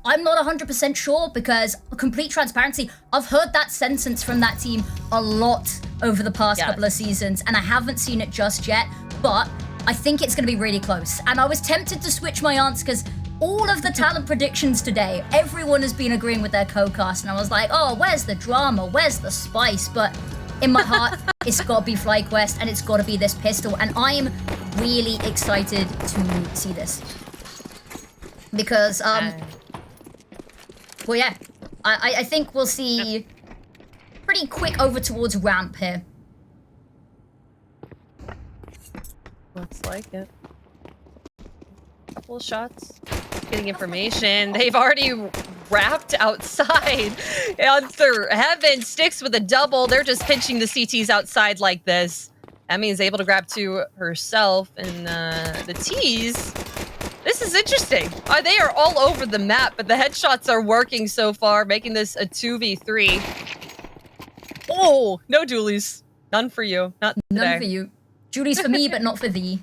I'm not 100% sure because, complete transparency, I've heard that sentence from that team a lot over the past couple of seasons, and I haven't seen it just yet, but I think it's going to be really close. And I was tempted to switch my answer because all of the talent predictions today, everyone has been agreeing with their co-cast, and I was like, oh, where's the drama? Where's the spice? But in my heart, it's got to be FlyQuest, and it's got to be this pistol, and I am really excited to see this. Because, well, yeah, I think we'll see pretty quick over towards ramp here. Looks like it. Couple of shots. Getting information. They've already wrapped outside. Under Heaven sticks with a double. They're just pinching the CTs outside like this. Emmy is able to grab two herself, and the T's. This is interesting. They are all over the map, but the headshots are working so far, making this a 2v3. Oh, no dualies. None for you. Not today. None for you. Judy's for me, but not for thee.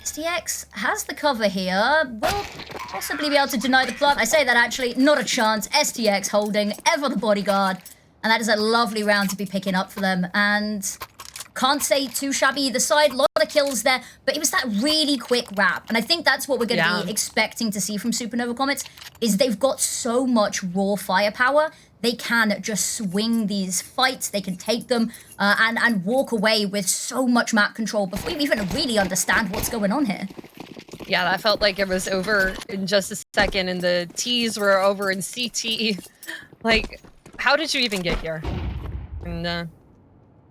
STX has the cover here. Will possibly be able to deny the plant. I say that actually, not a chance. STX holding, ever the bodyguard. And that is a lovely round to be picking up for them. And can't say too shabby either side. A lot of kills there, but it was that really quick wrap. And I think that's what we're going to be expecting to see from Supernova Comets, is they've got so much raw firepower. They can just swing these fights, they can take them, and walk away with so much map control before we even really understand what's going on here. Yeah, that felt like it was over in just a second, and the T's were over in CT. Like, how did you even get here? And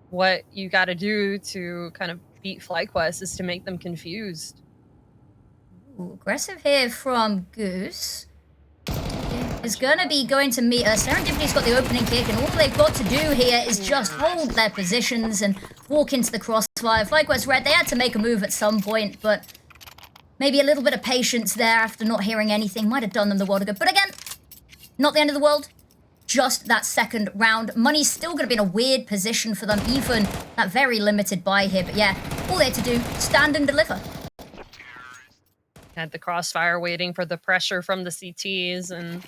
what you gotta do to kind of beat FlyQuest is to make them confused. Ooh, aggressive here from Goose. Is gonna be going to meet us. Serendipity's got the opening kick, and all they've got to do here is just hold their positions and walk into the crossfire. FlyQuest Red, they had to make a move at some point, but maybe a little bit of patience there after not hearing anything might have done them the world of good. But again, not the end of the world. Just that second round. Money's still gonna be in a weird position for them, even that very limited buy here. But yeah, all they had to do, stand and deliver. Had the crossfire waiting for the pressure from the CTs, and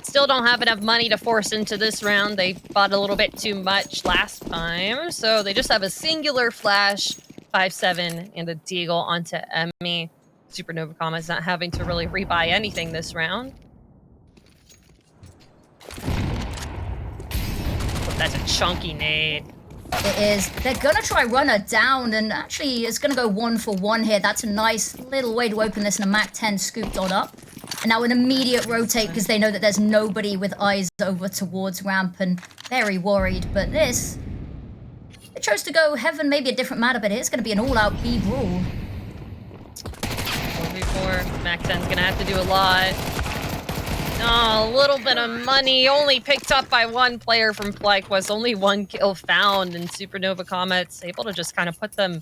still don't have enough money to force into this round. They bought a little bit too much last time, so they just have a singular flash, 5-7, and a deagle onto Emmy. Supernova Comets not having to really rebuy anything this round. But that's a chunky nade. It is. They're gonna try run her down, and actually it's gonna go 1-for-1 here. That's a nice little way to open this, and a Mac-10 scooped on up. And now an immediate rotate because they know that there's nobody with eyes over towards ramp, and very worried. But this, they chose to go Heaven, maybe a different matter, but it's gonna be an all-out B brawl. 1v4, Mac-10's gonna have to do a lot. Oh, a little bit of money, only picked up by one player from FlyQuest, only one kill found, and Supernova Comets able to just kind of put them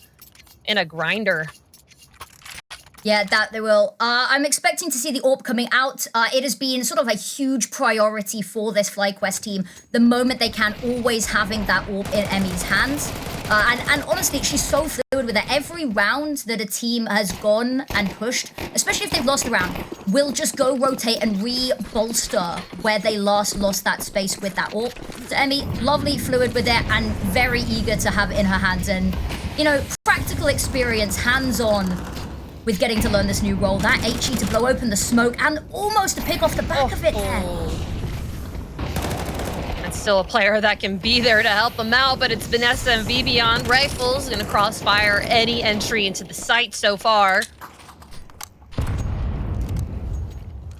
in a grinder. Yeah, that they will. I'm expecting to see the AWP coming out. It has been sort of a huge priority for this FlyQuest team. The moment they can, always having that AWP in Emmy's hands. And honestly, she's so fluid with it. Every round that a team has gone and pushed, especially if they've lost a round, will just go rotate and re-bolster where they last lost that space with that AWP. So Emmy, lovely, fluid with it, and very eager to have it in her hands. And, you know, practical experience, hands-on, with getting to learn this new role. That HE to blow open the smoke and almost to pick off the back of it there. That's still a player that can be there to help them out, but it's Vanessa and Vivian. Rifles gonna crossfire any entry into the site so far.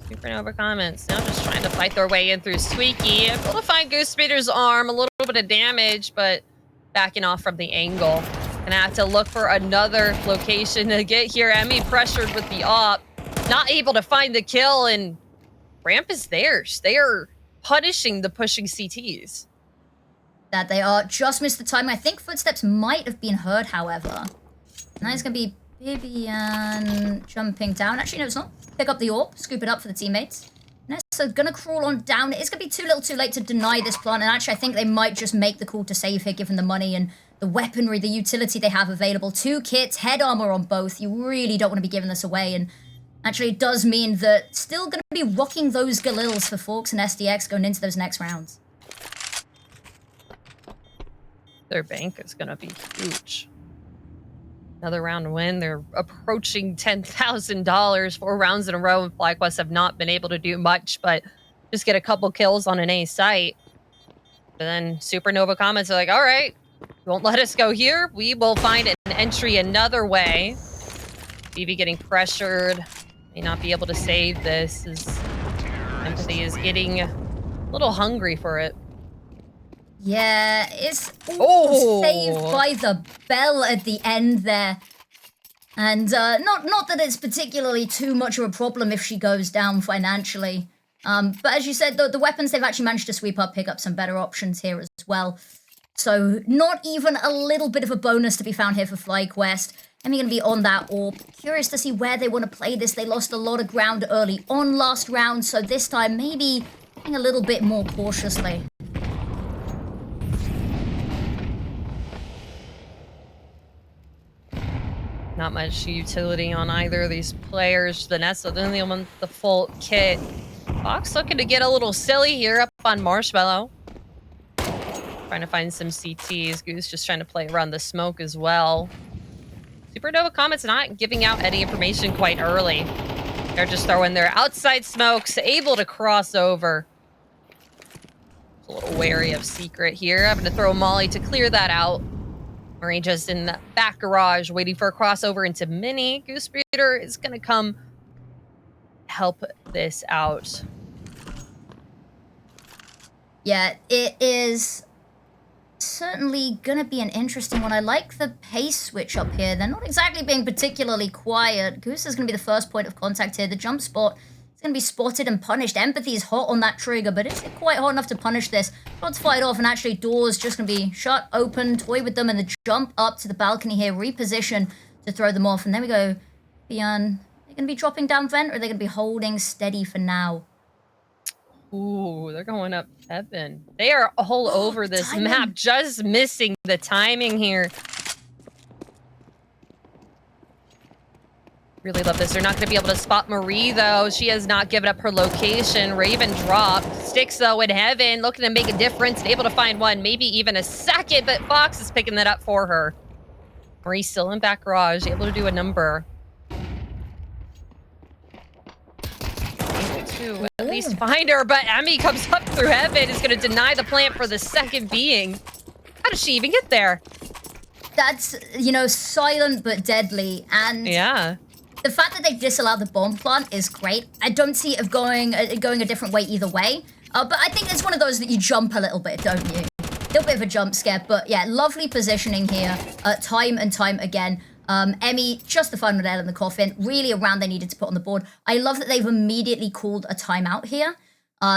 Supernova Comets now just trying to fight their way in through Squeaky. Able to find Goose Speeder's arm, a little bit of damage, but backing off from the angle. Gonna have to look for another location to get here. Emmy pressured with the op, not able to find the kill, and ramp is theirs. They are punishing the pushing CTs. That they are. Just missed the time. I think footsteps might have been heard, however. Now it's gonna be Vivian jumping down. Actually, no, it's not. Pick up the AWP, scoop it up for the teammates. Nessa gonna crawl on down. It's gonna be too little too late to deny this plant, and actually I think they might just make the call to save here given the money and the weaponry, the utility they have available. 2 kits, head armor on both. You really don't want to be giving this away, and Actually, it does mean that still going to be rocking those Galils for Forks and SDX going into those next rounds. Their bank is going to be huge. Another round win. They're approaching $10,000. 4 rounds in a row, and FlyQuest have not been able to do much, but just get a couple kills on an A site. But then Supernova Comets are like, all right, you won't let us go here. We will find an entry another way. BB getting pressured. May not be able to save this. Empathy is getting a little hungry for it. Yeah, it's saved by the bell at the end there. And not that it's particularly too much of a problem if she goes down financially. But as you said, the weapons they've actually managed to sweep up, pick up some better options here as well. So not even a little bit of a bonus to be found here for FlyQuest. Emmy going to be on that orb. Curious to see where they want to play this. They lost a lot of ground early on last round, so this time maybe playing a little bit more cautiously. Not much utility on either of these players. Vanessa, the only one with the full kit. Fox looking to get a little silly here up on Marshmallow. Trying to find some CTs. Goose just trying to play around the smoke as well. Supernova Comets not giving out any information quite early. They're just throwing their outside smokes, able to cross over. A little wary of Secret here. Having to throw Molly to clear that out. Marie just in the back garage waiting for a crossover into Mini. Goose Breeder is going to come help this out. Yeah, it is certainly going to be an interesting one. I like the pace switch up here. They're not exactly being particularly quiet. Goose is going to be the first point of contact here. The jump spot is going to be spotted and punished. Empathy is hot on that trigger, but is it quite hot enough to punish this? Not to fight off, and actually doors just going to be shut, open, toy with them, and the jump up to the balcony here, reposition to throw them off. And there we go. Beyond, they're going to be dropping down vent, or are they going to be holding steady for now? Ooh, they're going up Heaven. They are all over this map, just missing the timing here. Really love this. They're not going to be able to spot Marie, though. She has not given up her location. Raven dropped. Sticks, though, in Heaven, looking to make a difference and able to find one, maybe even a second, but Fox is picking that up for her. Marie still in back garage, able to do a number. To at least find her, but Emmy comes up through Heaven, is going to deny the plant for the second being. How does she even get there? That's, you know, silent but deadly, and yeah, the fact that they've disallowed the bomb plant is great. I don't see it going a different way either way, but I think it's one of those that you jump a little bit, don't you? A little bit of a jump scare, but yeah, lovely positioning here, time and time again. Emmy, just the final nail in the coffin, really a round they needed to put on the board. I love that they've immediately called a timeout here.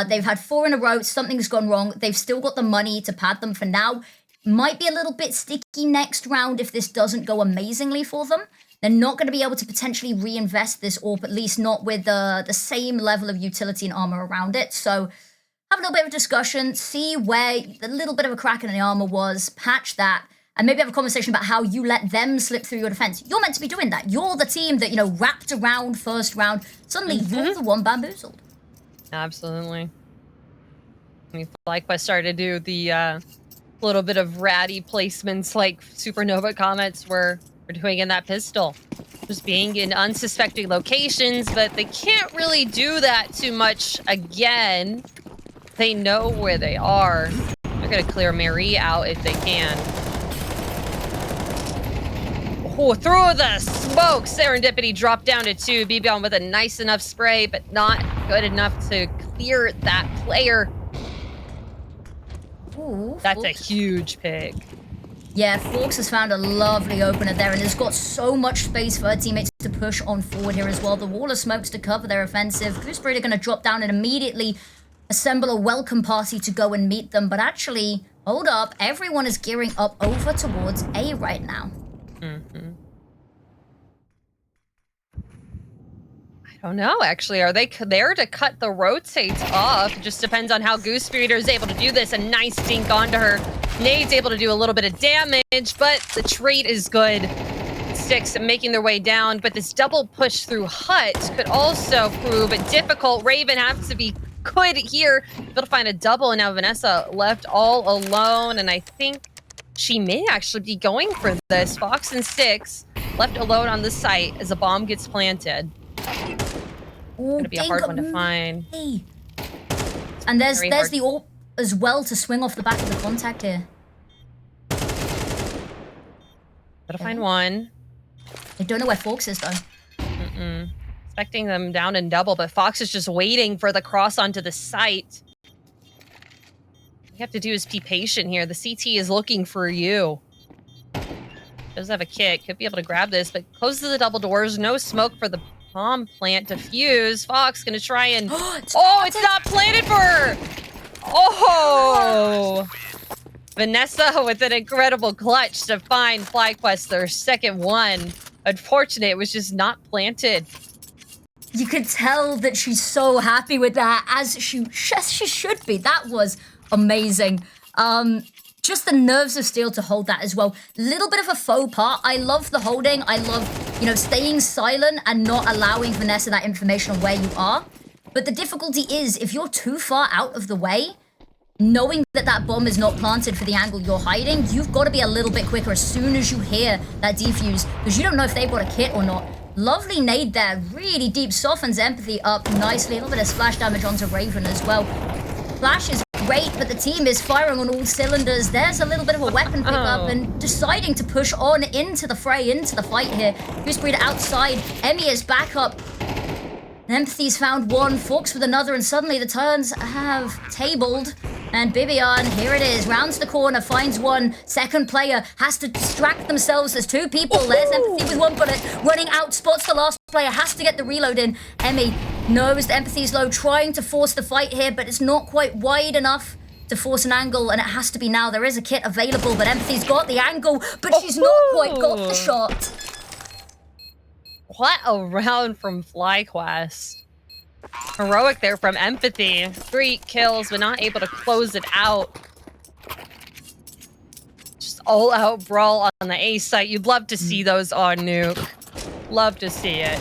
They've had 4 in a row, something's gone wrong. They've still got the money to pad them for now. Might be a little bit sticky next round if this doesn't go amazingly for them. They're not going to be able to potentially reinvest this orb, at least not with the same level of utility and armor around it. So have a little bit of a discussion, see where the little bit of a crack in the armor was, patch that, and maybe have a conversation about how you let them slip through your defense. You're meant to be doing that. You're the team that, you know, wrapped around first round. Suddenly, you're the one bamboozled. Absolutely. I mean, FlyQuest started to do the little bit of ratty placements like Supernova Comets were doing in that pistol. Just being in unsuspecting locations, but they can't really do that too much again. They know where they are. They're going to clear Marie out if they can. Oh, through the smoke! Serendipity dropped down to 2. BB with a nice enough spray, but not good enough to clear that player. Ooh, that's a huge pick. Yeah, Forks has found a lovely opener there and has got so much space for her teammates to push on forward here as well. The wall of smokes to cover their offensive. Goose Breeder going to drop down and immediately assemble a welcome party to go and meet them. But actually, hold up, everyone is gearing up over towards A right now. I don't know, actually. Are they there to cut the rotates off? It just depends on how Goose Breeder is able to do this. A nice dink onto her. Nade's able to do a little bit of damage, but the trait is good. Six making their way down, but this double push through hut could also prove difficult. Raven has to be good here, able to find a double, and now Vanessa left all alone, and I think she may actually be going for this. Fox and Six left alone on the site as a bomb gets planted. Gonna be a hard one to find. And there's the AWP as well to swing off the back of the contact here. Gotta find one. I don't know where Fox is though. Expecting them down in double, but Fox is just waiting for the cross onto the site. All you have to do is be patient here. The CT is looking for you. Does have a kit, could be able to grab this, but closes the double doors. No smoke for the bomb plant defuse. Fox gonna try and it's not planted for her. Oh, Vanessa with an incredible clutch to find FlyQuest their second one. Unfortunate, it was just not planted. You could tell that she's so happy with that, as she should be. That was amazing. Just the nerves of steel to hold that as well. Little bit of a faux pas. I love the holding. I love, staying silent and not allowing Vanessa that information on where you are. But the difficulty is, if you're too far out of the way, knowing that that bomb is not planted for the angle you're hiding, you've got to be a little bit quicker as soon as you hear that defuse, because you don't know if they've got a kit or not. Lovely nade there, really deep, softens Empathy up nicely. A little bit of splash damage onto Raven as well. Flash is great, but the team is firing on all cylinders. There's a little bit of a weapon pickup and deciding to push on into the fray, into the fight here. Gooseberry outside, Emmy is back up. Empathy's found one, Fox with another, and suddenly the turns have tabled. And Bibian, here it is, rounds the corner, finds one. Second player has to distract themselves. There's two people. There's Empathy with one bullet, running out, spots the last player, has to get the reload in. Emmy knows the Empathy's low, trying to force the fight here, but it's not quite wide enough to force an angle, and it has to be now. There is a kit available, but Empathy's got the angle, but she's not quite got the shot. What a round from FlyQuest. Heroic there from Empathy. 3 kills, but not able to close it out. Just all-out brawl on the A site. You'd love to see those on Nuke. Love to see it.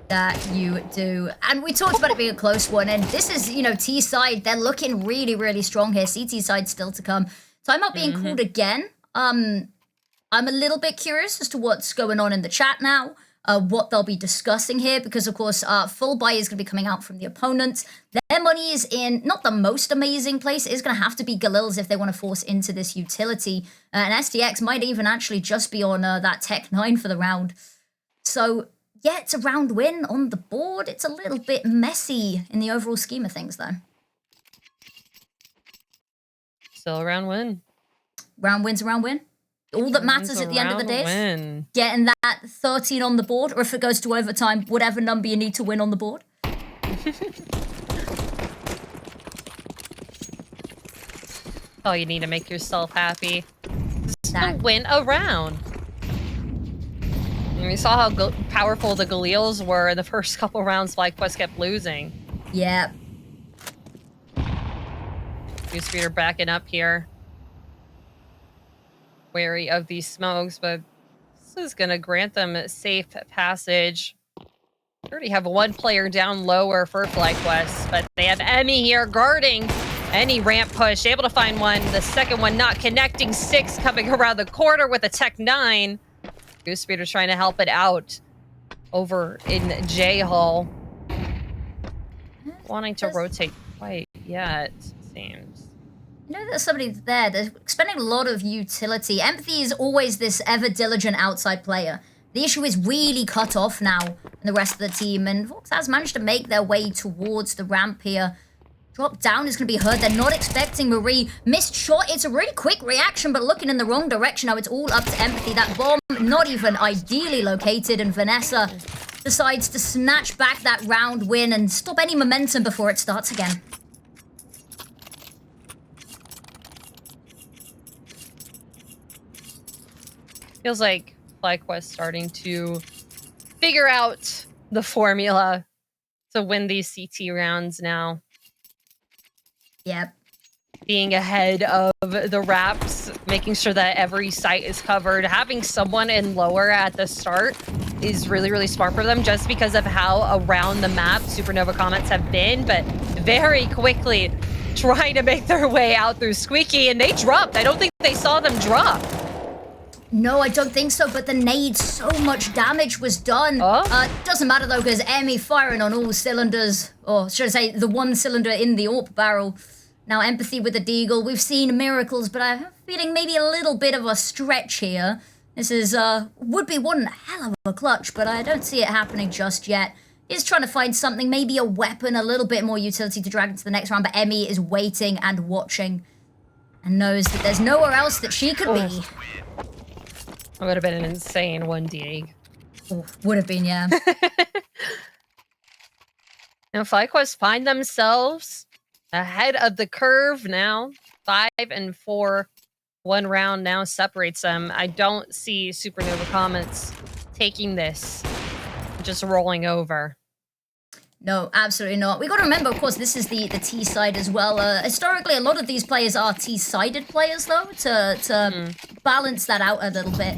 That you do. And we talked about it being a close one, and this is, T side. They're looking really, really strong here. CT side still to come. Timeout being called again. I'm a little bit curious as to what's going on in the chat now. What they'll be discussing here, because of course full buy is going to be coming out from the opponents. Their money is in not the most amazing place. It is going to have to be Galil's if they want to force into this utility, and SDX might even actually just be on that Tech 9 for the round. So yeah, it's a round win on the board. It's a little bit messy in the overall scheme of things though. Still a round win. Round win's a round win. All that matters at the end of the day is getting that 13 on the board, or if it goes to overtime, whatever number you need to win on the board. Oh, you need to make yourself happy. Just to win a round. And we saw how powerful the Galils were in the first couple rounds. FlyQuest kept losing. Yeah. Gooseberry backing up here. Wary of these smokes, but this is going to grant them a safe passage. They already have one player down lower for FlyQuest, but they have Emmy here guarding any ramp push, able to find one. The second one not connecting. 6 coming around the corner with a Tech 9. Gooseberry trying to help it out over in J-Hull. Wanting to rotate quite yet, it seems. There's somebody there. They're expending a lot of utility. Empathy is always this ever-diligent outside player. The issue is really cut off now in the rest of the team, and Vox has managed to make their way towards the ramp here. Drop down is going to be heard. They're not expecting Marie. Missed shot. It's a really quick reaction, but looking in the wrong direction. Now it's all up to Empathy. That bomb not even ideally located, and Vanessa decides to snatch back that round win and stop any momentum before it starts again. Feels like FlyQuest starting to figure out the formula to win these CT rounds now. Yep. Being ahead of the Raps making sure that every site is covered. Having someone in lower at the start is really, really smart for them just because of how around the map Supernova Comets have been, but very quickly trying to make their way out through Squeaky, and they dropped. I don't think they saw them drop. No, I don't think so, but the nade, so much damage was done. Doesn't matter though, because Emmy firing on all cylinders, or should I say, the one cylinder in the AWP barrel. Now, Empathy with the Deagle. We've seen miracles, but I'm feeling maybe a little bit of a stretch here. This is, would be one hell of a clutch, but I don't see it happening just yet. He's trying to find something, maybe a weapon, a little bit more utility to drag into the next round, but Emmy is waiting and watching and knows that there's nowhere else that she could be. That would have been an insane 1D. Would have been, yeah. Now, FlyQuest find themselves ahead of the curve now. 5 and 4. One round now separates them. I don't see Supernova Comets taking this, just rolling over. No, absolutely not. We got to remember, of course, this is the T side as well. Historically, a lot of these players are T-sided players, though, to balance that out a little bit.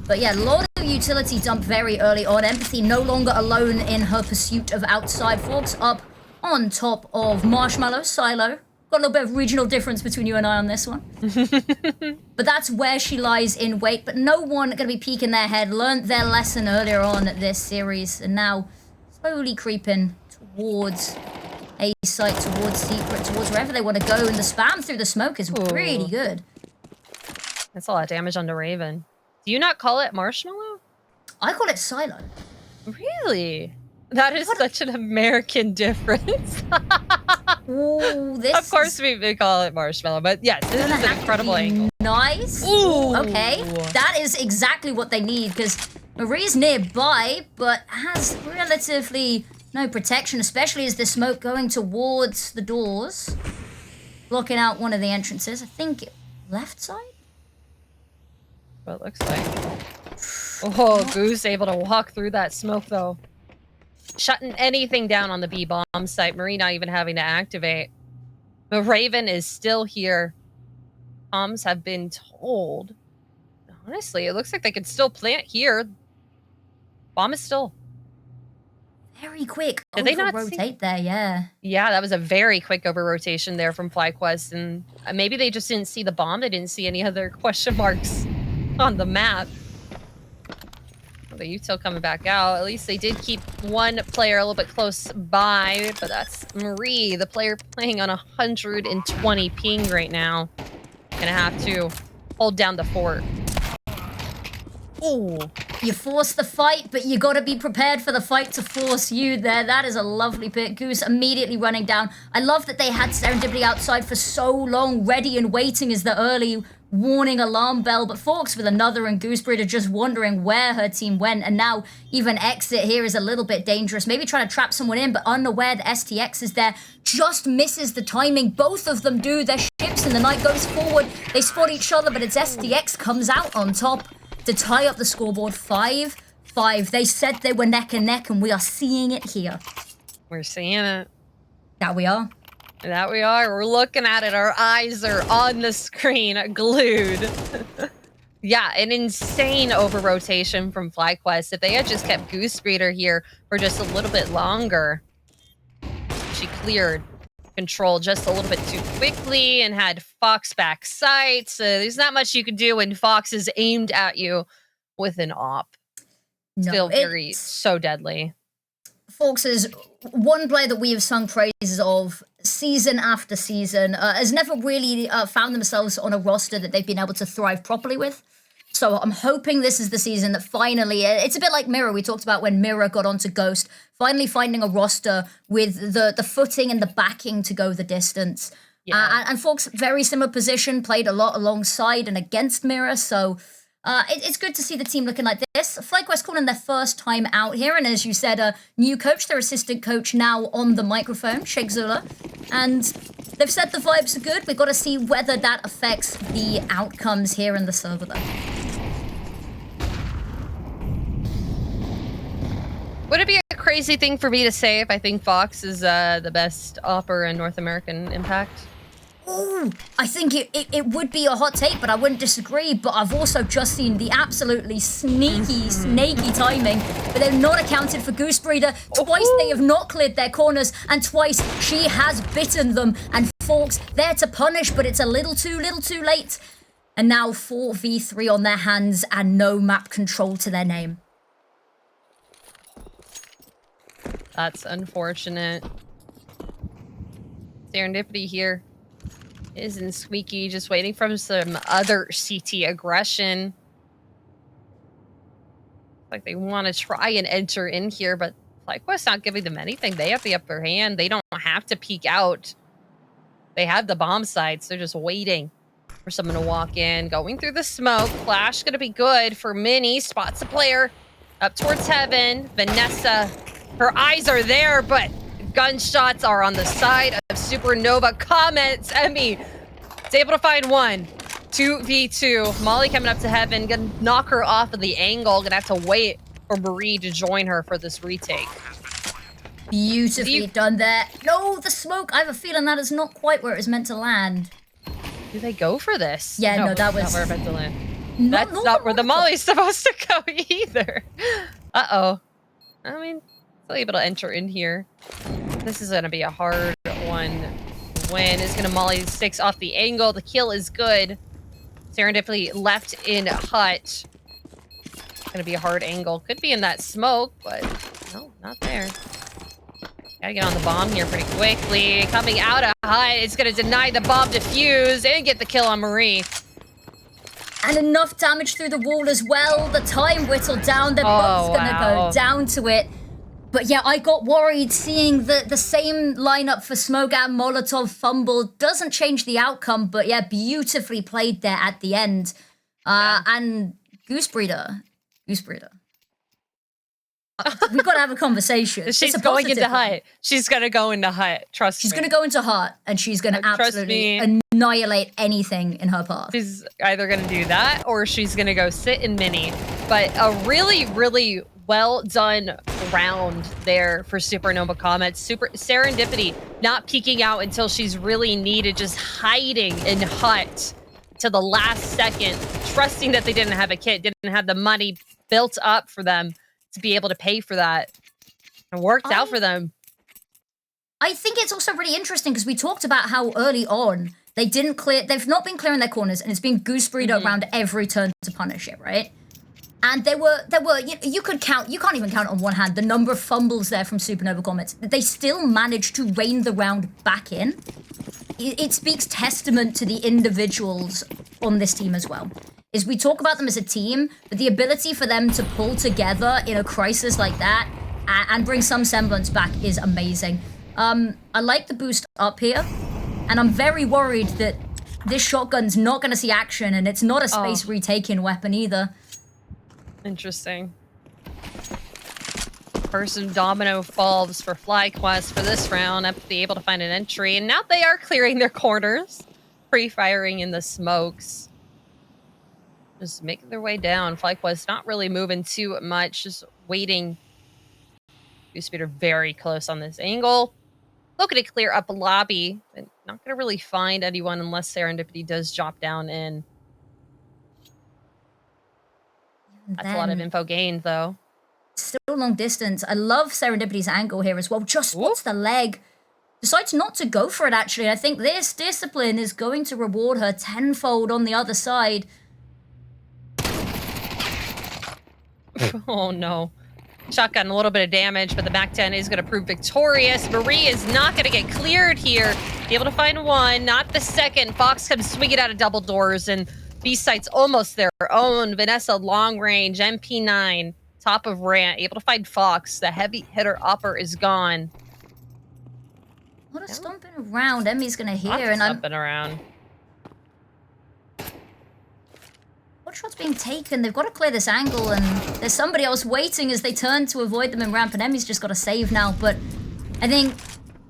But yeah, a lot of utility dump very early on. Empathy no longer alone in her pursuit of outside. Fox up on top of Marshmallow, Silo. Got a little bit of regional difference between you and I on this one. But that's where she lies in wait. But no one going to be peeking their head. Learned their lesson earlier on this series. And now slowly creeping towards A site, towards Secret, towards wherever they want to go. And the spam through the smoke is really good. That's a lot of damage on the Raven. Do you not call it Marshmallow? I call it Silo. Really? That is such an American difference. Ooh, this of course we call it Marshmallow, but yes, this is an incredible angle. Nice. Ooh. Okay, that is exactly what they need, because Marie's nearby, but has relatively no protection, especially as the smoke going towards the doors. Blocking out one of the entrances. I think left side? What it looks like. Oh, Goose able to walk through that smoke, though. Shutting anything down on the B-bomb site. Marie not even having to activate. The Raven is still here. Comms have been told. Honestly, it looks like they could still plant here. Bomb is still very quick. Did they not rotate there? Yeah. Yeah, that was a very quick over rotation there from FlyQuest, and maybe they just didn't see the bomb. They didn't see any other question marks on the map. The util coming back out. At least they did keep one player a little bit close by, but that's Marie, the player playing on 120 ping right now. Gonna have to hold down the fort. Ooh. You force the fight, but you gotta be prepared for the fight to force you there. That is a lovely pick. Goose immediately running down. I love that they had Serendipity outside for so long, ready and waiting as the early warning alarm bell, but Forks with another, and Gooseberry just wondering where her team went, and now even exit here is a little bit dangerous. Maybe trying to trap someone in, but unaware that STX is there. Just misses the timing. Both of them do. Their ships and the night goes forward. They spot each other, but it's STX comes out on top to tie up the scoreboard. 5-5. They said they were neck and neck, and we are seeing it here. We're seeing it. That we are. That we are. We're looking at it. Our eyes are on the screen, glued. Yeah, an insane over-rotation from FlyQuest. If they had just kept Goose Breeder here for just a little bit longer, she cleared control just a little bit too quickly and had Fox back sight. So there's not much you can do when Fox is aimed at you with an op. Still so deadly. Fox is one player that we have sung praises of season after season, has never really found themselves on a roster that they've been able to thrive properly with. So I'm hoping this is the season that finally, it's a bit like Mirror we talked about when Mirror got onto Ghost, finally finding a roster with the footing and the backing to go the distance. Yeah. And Fox, very similar position, played a lot alongside and against Mirror, so it's good to see the team looking like this. FlyQuest calling their first time out here, and as you said, a new coach, their assistant coach now on the microphone, Sheikh Zula, and they've said the vibes are good. We've got to see whether that affects the outcomes here in the server, though. Would it be a crazy thing for me to say if I think Fox is the best opper in North American Impact? Ooh, I think it would be a hot take, but I wouldn't disagree. But I've also just seen the absolutely sneaky, snaky timing. But they've not accounted for Goose Breeder. Twice they have not cleared their corners, and twice she has bitten them. And Forks there to punish, but it's a little too late. And now 4v3 on their hands and no map control to their name. That's unfortunate. Serendipity here isn't squeaky, just waiting for some other CT aggression. Like they want to try and enter in here, but FlyQuest not giving them anything. They have the upper hand. They don't have to peek out. They have the bomb sites. They're just waiting for someone to walk in. Going through the smoke. Flash going to be good for Mini. Spots a player up towards heaven. Vanessa, her eyes are there, but gunshots are on the side of Supernova Comets. Emmy is able to find one. 2v2. Molly coming up to heaven. Gonna knock her off of the angle. Gonna have to wait for Marie to join her for this retake. Beautifully done there. No, the smoke. I have a feeling that is not quite where it was meant to land. Do they go for this? Yeah, no, that was not where it meant to land. That's not where the Molly's supposed to go either. Uh-oh. I mean, still able to enter in here. This is gonna be a hard one. Win is gonna Molly sticks off the angle. The kill is good. Serendipity left in hut. Gonna be a hard angle. Could be in that smoke, but no, not there. Gotta get on the bomb here pretty quickly. Coming out of hut, it's gonna deny the bomb defuse and get the kill on Marie. And enough damage through the wall as well. The time whittled down. They're both gonna go down to it. But yeah, I got worried seeing the same lineup for Smoke and Molotov fumble. Doesn't change the outcome, but yeah, beautifully played there at the end. And Goose Breeder. We've got to have a conversation. She's going into hut. She's going to go into hut. Trust me. She's going to go into hut, and she's going to absolutely annihilate anything in her path. She's either going to do that, or she's going to go sit in Mini. But a really, really well done round there for Supernova Comets. Serendipity not peeking out until she's really needed, just hiding in hut to the last second, trusting that they didn't have a kit, didn't have the money built up for them to be able to pay for that. It worked out for them. I think it's also really interesting because we talked about how early on they've not been clearing their corners, and it's been Goose Breeder around every turn to punish it, right? And there were you can't even count on one hand the number of fumbles there from Supernova Comets. They still managed to rein the round back in. It speaks testament to the individuals on this team as well. Is we talk about them as a team, but the ability for them to pull together in a crisis like that and bring some semblance back is amazing. I like the boost up here, and I'm very worried that this shotgun's not going to see action, and it's not a space retaking weapon either. Interesting. Person domino falls for FlyQuest for this round, up to be able to find an entry, and now they are clearing their corners, pre-firing in the smokes. Just making their way down. FlyQuest not really moving too much, just waiting. Goose Breeder very close on this angle. Looking to clear up a lobby, but not going to really find anyone unless Serendipity does drop down in. That's a lot of info gained, though. Still long distance. I love Serendipity's angle here as well. Just spots the leg. Decides not to go for it, actually. I think this discipline is going to reward her tenfold on the other side. Oh, no. Shotgun, a little bit of damage, but the MAC-10 is going to prove victorious. Marie is not going to get cleared here. Be able to find one, not the second. Fox comes swinging out of double doors, and B-site's almost their own. Vanessa, long range, MP9, top of ramp, able to find Fox. The heavy hitter upper is gone. What a stomping around Emmy's going to hear. And stomping around. What shot's being taken? They've got to clear this angle, and there's somebody else waiting as they turn to avoid them in ramp, and Emmy's just got to save now. But I think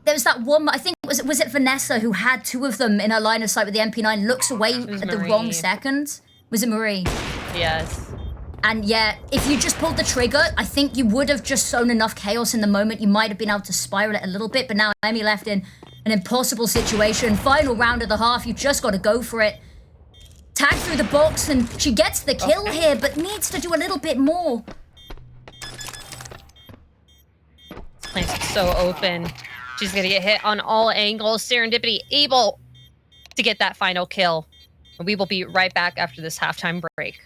there was that one, I think, was it Vanessa who had two of them in her line of sight with the MP9, looks away at the wrong second? Was it Marie? Yes. And yeah, if you just pulled the trigger, I think you would have just sown enough chaos in the moment. You might have been able to spiral it a little bit, but now Emmy left in an impossible situation. Final round of the half, you just got to go for it. Tag through the box, and she gets the kill here, but needs to do a little bit more. This plant's so open. She's gonna get hit on all angles. Serendipity able to get that final kill. And we will be right back after this halftime break.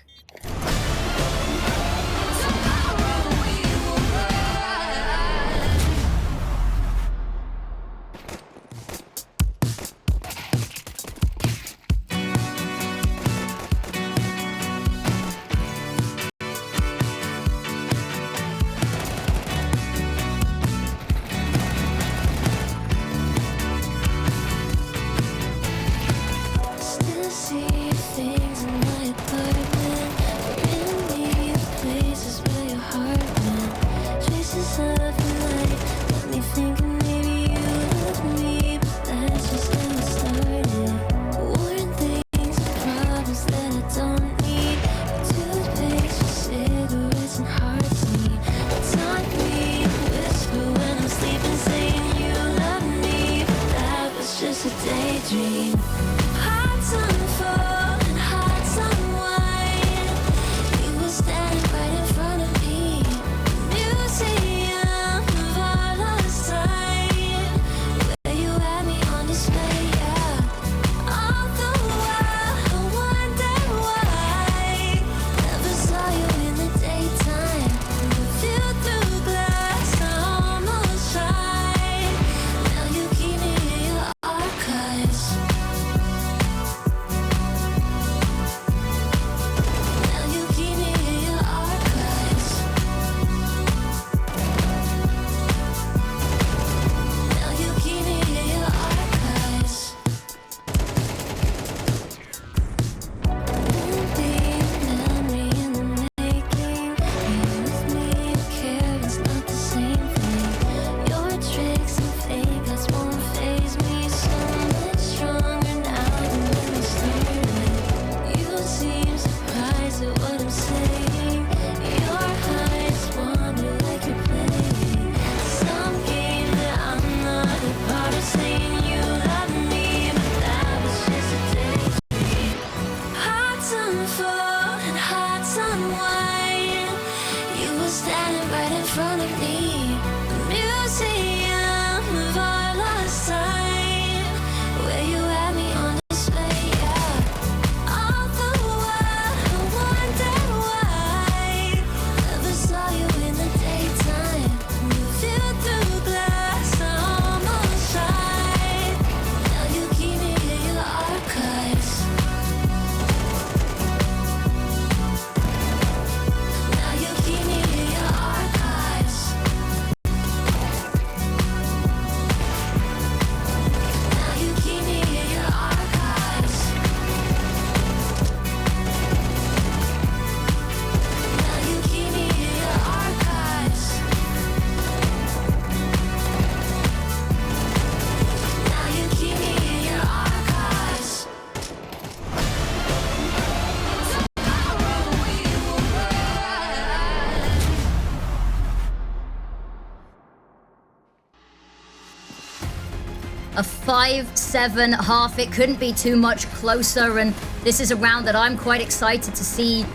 A 5-7 half. It couldn't be too much closer, and this is a round that I'm quite excited to see.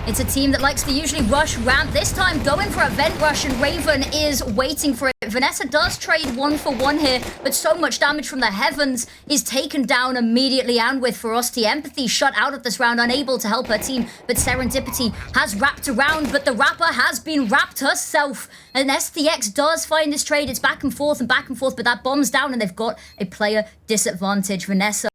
It's a team that likes to usually rush ramp. This time going for a vent rush, and Raven is waiting for it. Vanessa does trade 1-for-1 here, but so much damage from the heavens is taken down immediately, and with ferocity, Empathy shut out of this round, unable to help her team, but Serendipity has wrapped around, but the Rapper has been wrapped herself, and STX does find this trade. It's back and forth, but that bomb's down, and they've got a player disadvantage. Vanessa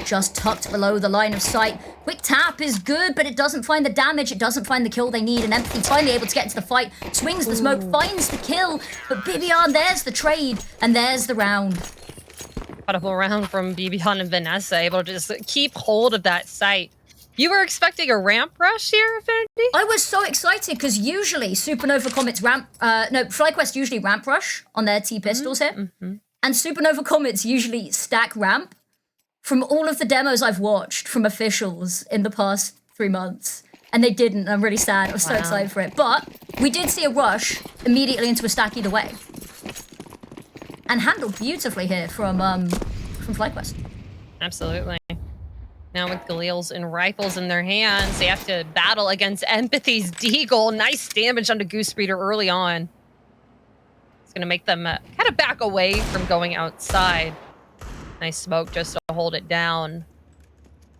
just tucked below the line of sight. Quick tap is good, but it doesn't find the damage, it doesn't find the kill they need, and Empathy finally able to get into the fight, swings the smoke, finds the kill, but Bibian, there's the trade, and there's the round. Incredible round from Bibian and Vanessa, able to just keep hold of that site. You were expecting a ramp rush here, Affinity? I was so excited because usually Supernova Comets FlyQuest usually ramp rush on their T-pistols here. And Supernova Comets usually stack ramp. From all of the demos I've watched from officials in the past 3 months, and they didn't. I'm really sad. I was so excited for it. But we did see a rush immediately into a stack either way. and handled beautifully here from FlyQuest. Absolutely. Now with Galil's and rifles in their hands, they have to battle against Empathy's Deagle. Nice damage onto Goosebreeder early on. It's going to make them kind of back away from going outside. Nice smoke just to hold it down.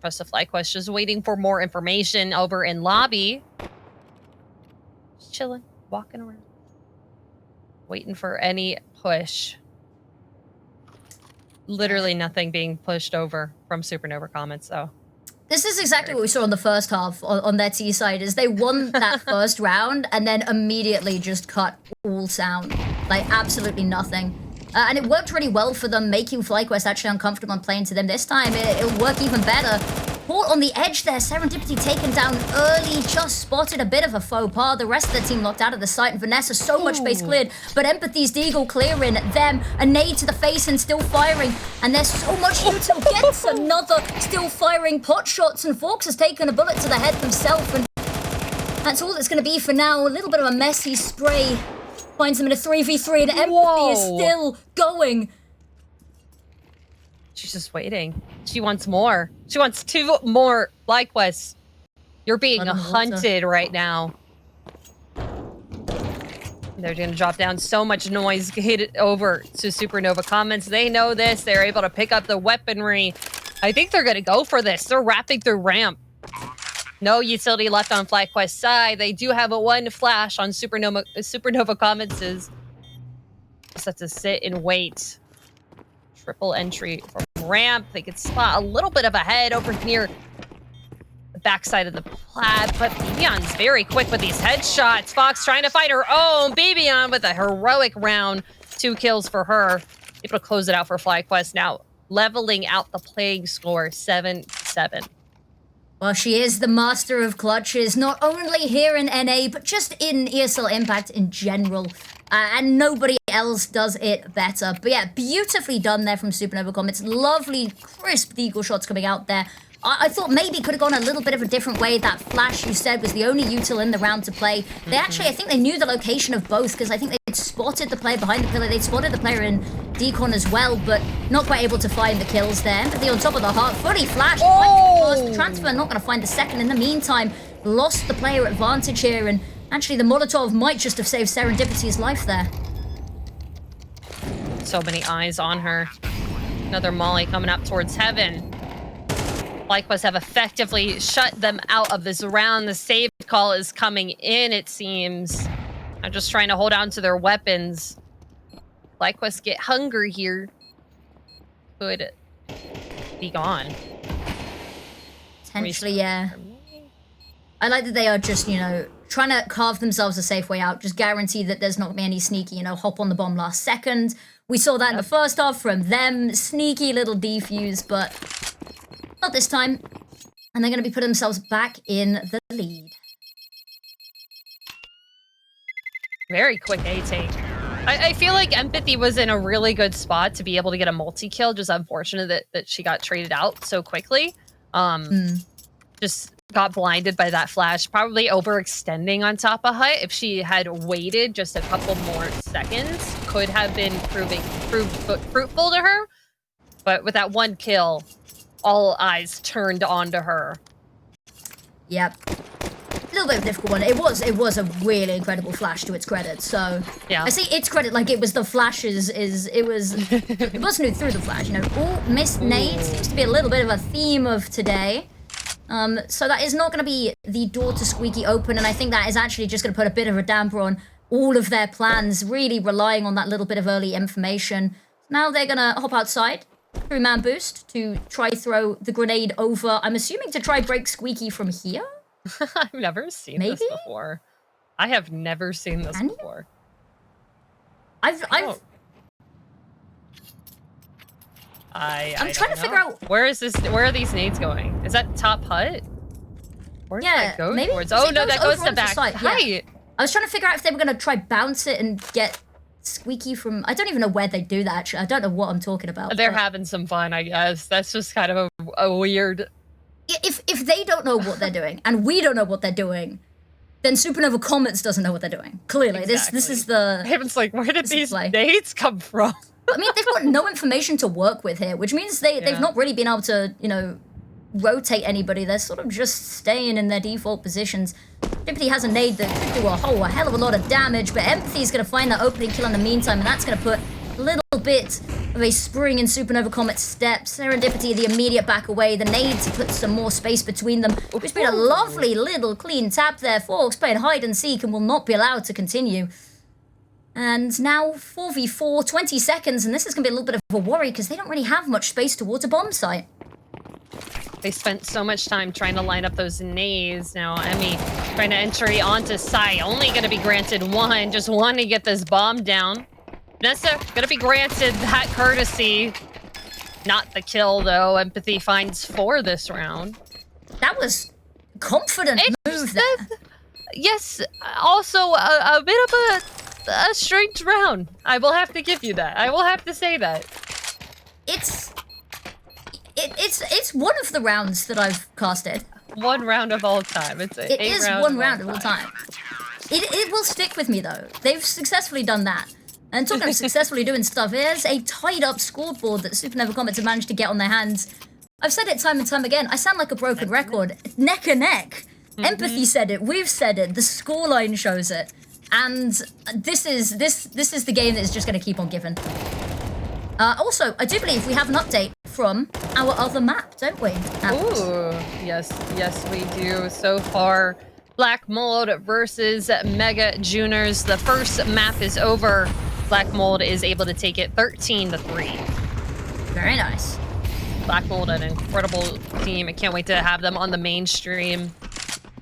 Rest of FlyQuest just waiting for more information over in lobby. Just chilling, walking around. Waiting for any push. Literally nothing being pushed over from Supernova Comets, though. This is exactly what we saw in the first half on their T side, is they won that first round and then immediately just cut all sound. Like, absolutely nothing. And it worked really well for them, making FlyQuest actually uncomfortable and playing to them. This time, it'll work even better. Caught on the edge there, Serendipity taken down early, just spotted a bit of a faux pas. The rest of the team locked out of the site, and Vanessa, so much space cleared, but Empathy's Deagle clearing them, a nade to the face and still firing, and there's so much util, gets another, still firing pot shots, and Forks has taken a bullet to the head himself, and that's all it's going to be for now. A little bit of a messy spray, finds them in a 3v3, and Empathy is still going. She's just waiting. She wants more. She wants 2 more FlyQuests. You're being hunted right now. They're going to drop down so much noise, hit it over to Supernova Comets. They know this. They're able to pick up the weaponry. I think they're going to go for this. They're wrapping through ramp. No utility left on FlyQuest side. They do have a 1 flash on Supernova Comets. Just have to sit and wait. Triple entry from ramp. They could spot a little bit of a head over near the backside of the plaid, but Bebion's very quick with these headshots. Fox trying to find her own. Bebion with a heroic round. 2 kills for her. Able to close it out for FlyQuest now, leveling out the playing score 7-7. Well, she is the master of clutches, not only here in NA, but just in ESL Impact in general. And nobody else does it better. But yeah, beautifully done there from Supernova Comets. Lovely, crisp Deagle shots coming out there. I thought maybe it could have gone a little bit of a different way. That flash, you said, was the only util in the round to play. They actually, I think they knew the location of both, because I think they'd spotted the player behind the pillar. They'd spotted the player in Decon as well, but not quite able to find the kills there. Empathy on top of the heart, fully flashed. The transfer, not going to find the second. In the meantime, lost the player advantage here, and actually the Molotov might just have saved Serendipity's life there. So many eyes on her. Another Molly coming up towards heaven. FlyQuest have effectively shut them out of this round. The save call is coming in, it seems. I'm just trying to hold on to their weapons. FlyQuest get hungry here. Could be gone. Potentially, yeah. I like that they are just, you know, trying to carve themselves a safe way out. Just guarantee that there's not going to be any sneaky, you know, hop on the bomb last second. We saw that in the first half from them. Sneaky little defuse, but not this time. And they're going to be putting themselves back in the lead. Very quick A-take. I feel like Empathy was in a really good spot to be able to get a multi-kill. Just unfortunate that she got traded out so quickly. Just got blinded by that flash. Probably overextending on top of Hut. If she had waited just a couple more seconds, could have been fruitful to her. But with that 1 kill, all eyes turned onto her. Yep. A little bit of a difficult one. It was a really incredible flash to its credit. So yeah, I say its credit like it was the flashes. It was the person who threw the flash. You know, all missed nades seems to be a little bit of a theme of today. So that is not going to be the door to squeaky open, and I think that is actually just going to put a bit of a damper on all of their plans. Really relying on that little bit of early information. Now they're going to hop outside. 3-man boost to try throw the grenade over. I'm assuming to try break squeaky from here. I've never seen this before. I have never seen this before. I'm trying to figure out where is this. Where are these nades going? Is that top hut? Where does that go maybe towards? Oh no, that goes to back. Yeah. I was trying to figure out if they were going to try bounce it and get squeaky from. I don't even know where they do that. Actually, I don't know what I'm talking about. They're having some fun, I guess. That's just kind of a weird. If they don't know what they're doing and we don't know what they're doing, then Supernova Comets doesn't know what they're doing. Clearly, exactly. This is the. Haven's like, where did these nades come from? I mean, they've got no information to work with here, which means they've not really been able to, you know, rotate anybody. They're sort of just staying in their default positions. Empathy has a nade that could do a hell of a lot of damage, but Empathy's going to find that opening kill in the meantime, and that's going to put a little bit of a spring in Supernova Comets' step. Serendipity, the immediate back away. The nade to put some more space between them. It's been a lovely little clean tap there. Forks playing hide and seek and will not be allowed to continue. And now 4v4, 20 seconds, and this is going to be a little bit of a worry because they don't really have much space towards a bomb site. They spent so much time trying to line up those nades. Now Emmy trying to entry onto site, only going to be granted one, just one to get this bomb down. Vanessa going to be granted that courtesy. Not the kill, though. Empathy finds 4 this round. That was confident move there. Yes, also a bit of a strange round. I will have to give you that. I will have to say that. It's one of the rounds that I've casted. One round of all time. It is one round of all time. It will stick with me though. They've successfully done that. And talking of successfully doing stuff, here's a tied up scoreboard that Supernova Comets have managed to get on their hands. I've said it time and time again. I sound like a broken record. Neck and neck. Empathy said it. We've said it. The scoreline shows it. And this is the game that is just going to keep on giving. Also, I do believe we have an update from our other map, don't we? Ooh, yes, we do. So far, Black Mold versus Mega Juners. The first map is over. Black Mold is able to take it 13-3. Very nice. Black Mold, an incredible team. I can't wait to have them on the mainstream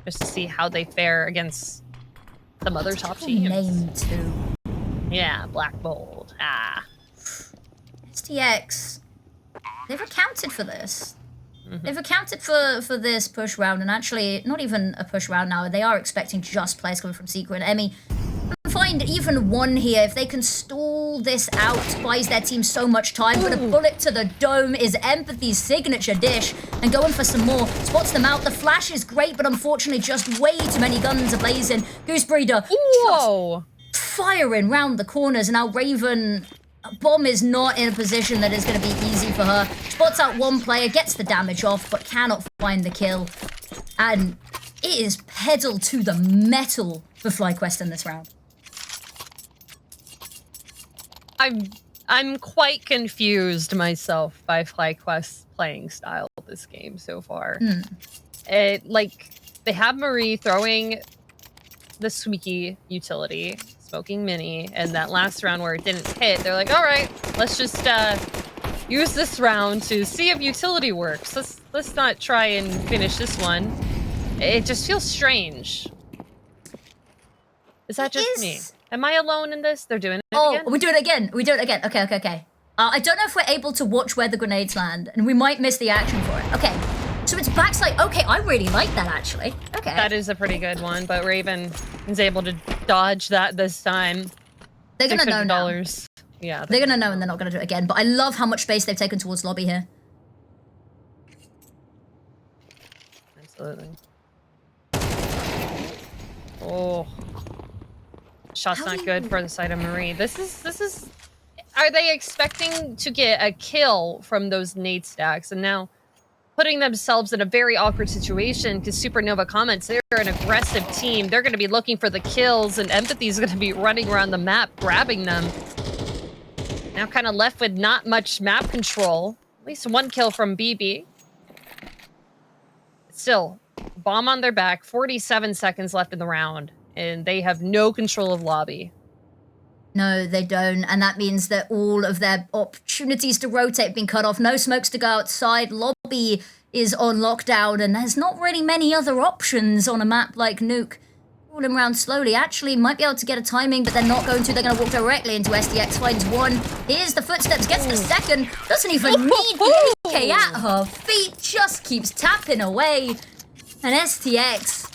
just to see how they fare against some other top teams. Name too. Yeah, Black Mold. STX. They've accounted for this. They've accounted for this push round, and actually, not even a push round now. They are expecting just players coming from Secret and Emmy. Find even one here. If they can stall this out, buys their team so much time. But a bullet to the dome is Empathy's signature dish. And going for some more. Spots them out. The flash is great, but unfortunately just way too many guns ablazing. Goose Breeder Whoa! Firing round the corners. And now Raven... Bomb is not in a position that is going to be easy for her. Spots out one player, gets the damage off, but cannot find the kill. And it is pedal to the metal for FlyQuest in this round. I'm quite confused myself by FlyQuest's playing style of this game so far. They have Marie throwing the squeaky utility, smoking mini, and that last round where it didn't hit, they're like, all right, let's just use this round to see if utility works. Let's not try and finish this one. It just feels strange. Is that just me? Am I alone in this? They're doing it again? Oh, we do it again. We do it again. Okay. I don't know if we're able to watch where the grenades land, and we might miss the action for it. Okay, so it's backside. Okay, I really like that, actually. Okay. That is a pretty good one, but Raven is able to dodge that this time. They're going to know now. Yeah. They're going to know, and they're not going to do it again, but I love how much space they've taken towards lobby here. Absolutely. Oh. Shot's not good for the side of Marie. This is... Are they expecting to get a kill from those nade stacks? And now putting themselves in a very awkward situation because Supernova Comets, they're an aggressive team. They're going to be looking for the kills, and Empathy's going to be running around the map, grabbing them. Now kind of left with not much map control. At least one kill from BB. Still, bomb on their back, 47 seconds left in the round. And they have no control of lobby. No, they don't. And that means that all of their opportunities to rotate have been cut off. No smokes to go outside. Lobby is on lockdown. And there's not really many other options on a map like Nuke. Rolling around slowly. Actually, might be able to get a timing, but they're not going to. They're going to walk directly into STX. Finds one. Here's the footsteps. Gets the second. Doesn't even need the AK at her feet. Just keeps tapping away. And STX...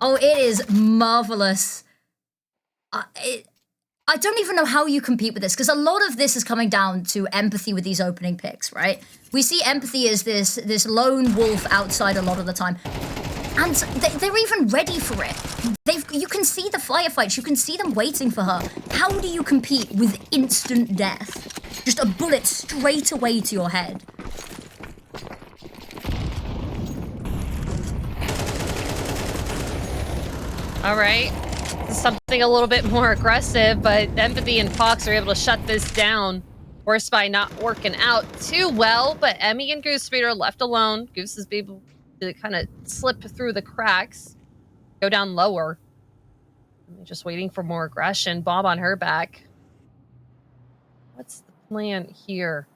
Oh, it is marvelous. I don't even know how you compete with this, because a lot of this is coming down to Empathy with these opening picks, right? We see Empathy as this lone wolf outside a lot of the time. And they're even ready for it. You can see the firefights. You can see them waiting for her. How do you compete with instant death? Just a bullet straight away to your head. All right. Something a little bit more aggressive, but Empathy and Fox are able to shut this down. Force by not working out too well, but Emmy and Goose Speed are left alone. Goose is able to kind of slip through the cracks, go down lower. Just waiting for more aggression. Bomb on her back. What's the plan here?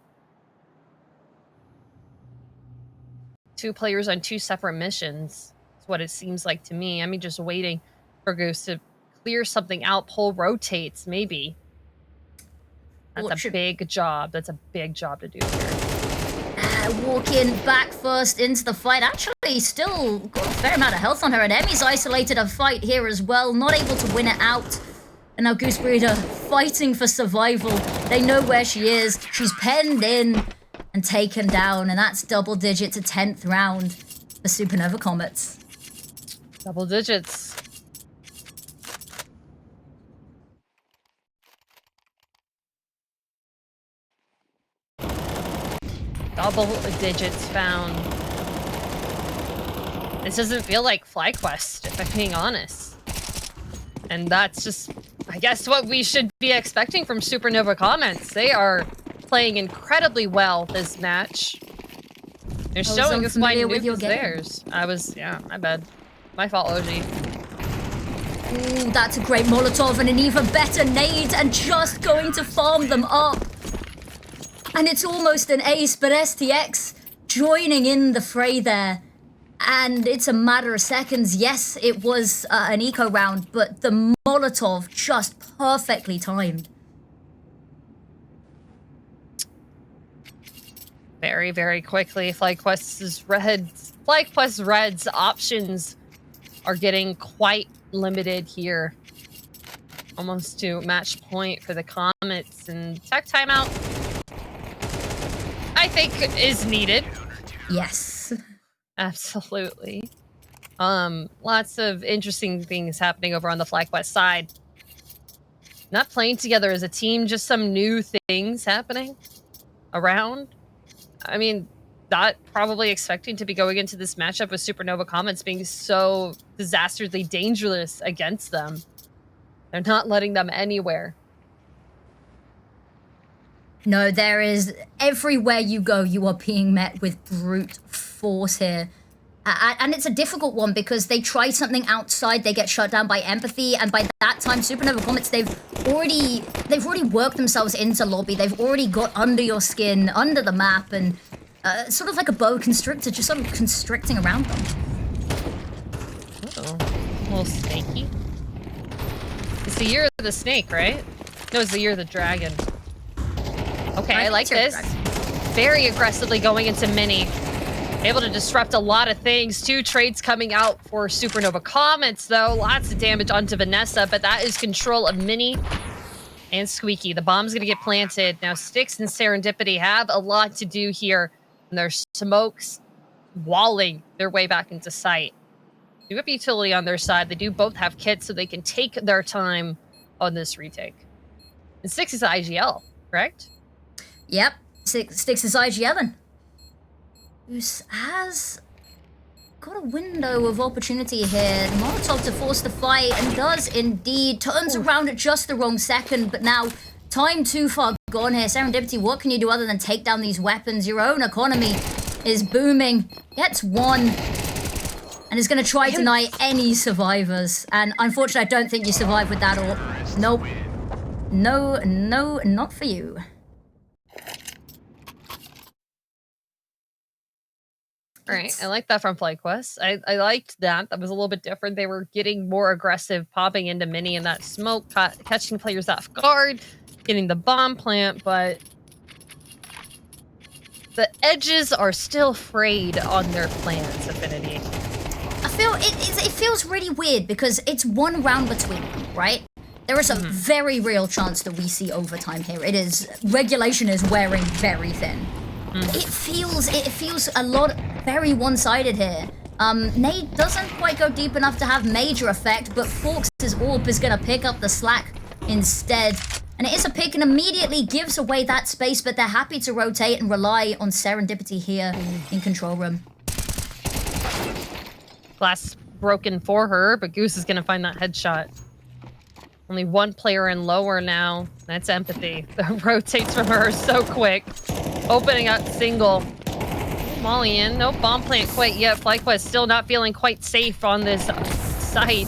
2 players on 2 separate missions. That's what it seems like to me. Emmy just waiting for Goose to clear something out. Pole rotates, maybe. That's a big job. That's a big job to do here. Walking back first into the fight. Actually, still got a fair amount of health on her. And Emmy's isolated a fight here as well. Not able to win it out. And now Goose Breeder fighting for survival. They know where she is. She's penned in and taken down. And that's double digits, a 10th round for Supernova Comets. Double digits. Double digits found. This doesn't feel like FlyQuest, if I'm being honest. And that's just, I guess, what we should be expecting from Supernova Comets. They are playing incredibly well this match. They're showing us why Nuke is theirs. Yeah, my bad. My fault, OG. Ooh, that's a great Molotov and an even better nade, and just going to farm them up. And it's almost an ace, but STX joining in the fray there. And it's a matter of seconds. Yes, it was an eco round, but the Molotov just perfectly timed. Very, very quickly, FlyQuest Red's options are getting quite limited here. Almost to match point for the Comets, and tech timeout, I think, is needed. Yes. Absolutely. Lots of interesting things happening over on the FlyQuest side. Not playing together as a team, just some new things happening around. I mean, not probably expecting to be going into this matchup with Supernova Comets being so disastrously dangerous against them. They're not letting them anywhere. No, there is, everywhere you go, you are being met with brute force here. And it's a difficult one because they try something outside, they get shut down by Empathy, and by that time, Supernova Comets, they've already worked themselves into lobby. They've already got under your skin, under the map, and sort of like a boa constrictor, just sort of constricting around them. Uh-oh. A little snaky. It's the year of the snake, right? No, it's the year of the dragon. Okay, I like this. Very aggressively going into Mini. Able to disrupt a lot of things. 2 trades coming out for Supernova Comets, though. Lots of damage onto Vanessa, but that is control of Mini and Squeaky. The bomb's going to get planted. Now, Styx and Serendipity have a lot to do here. And there's smokes walling their way back into sight. They do have utility on their side. They do both have kits, so they can take their time on this retake. And Styx is IGL, correct? Yep, Styx is IGL. Goose has got a window of opportunity here. Molotov to force the fight, and does indeed. Turns around at just the wrong second, but now time too far gone here. Serendipity, what can you do other than take down these weapons? Your own economy is booming. Gets one, and is going to try to deny any survivors. And unfortunately, I don't think you survive with that AWP. Nope. No, not for you. All right, I like that from FlyQuest. I liked that. That was a little bit different. They were getting more aggressive, popping into Mini and that smoke, catching players off guard, getting the bomb plant, but the edges are still frayed on their plans, Affinity. I feel it feels really weird because it's one round between them, right? There is a very real chance that we see overtime here. It is, regulation is wearing very thin. It feels a lot very one-sided here. Nade doesn't quite go deep enough to have major effect, but Forks' AWP is gonna pick up the slack instead. And it is a pick and immediately gives away that space, but they're happy to rotate and rely on serendipity here in control room. Glass broken for her, but Goose is going to find that headshot. Only one player in lower now. That's Empathy. The rotates from her so quick. Opening up single. Molly in. No bomb plant quite yet. FlyQuest still not feeling quite safe on this site.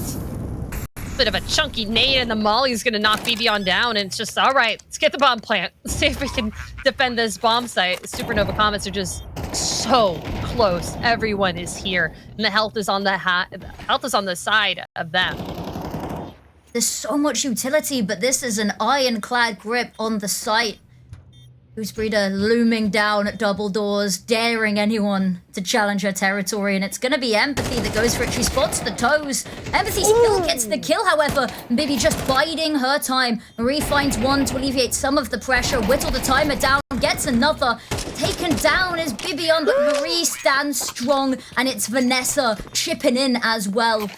Bit of a chunky nade, and the Molly's going to knock BB on down, and it's just, all right, let's get the bomb plant. Let's see if we can defend this bomb site. Supernova Comets are just so close. Everyone is here, and the health is on the health is on the side of them. There's so much utility, but this is an ironclad grip on the site. Goose Breeder looming down at double doors, daring anyone to challenge her territory, and it's gonna be Empathy that goes for it. She spots the toes. Empathy still gets the kill, however, maybe just biding her time. Marie finds one to alleviate some of the pressure, whittle the timer down, gets another. Taken down is Bibion, but Marie stands strong, and it's Vanessa chipping in as well.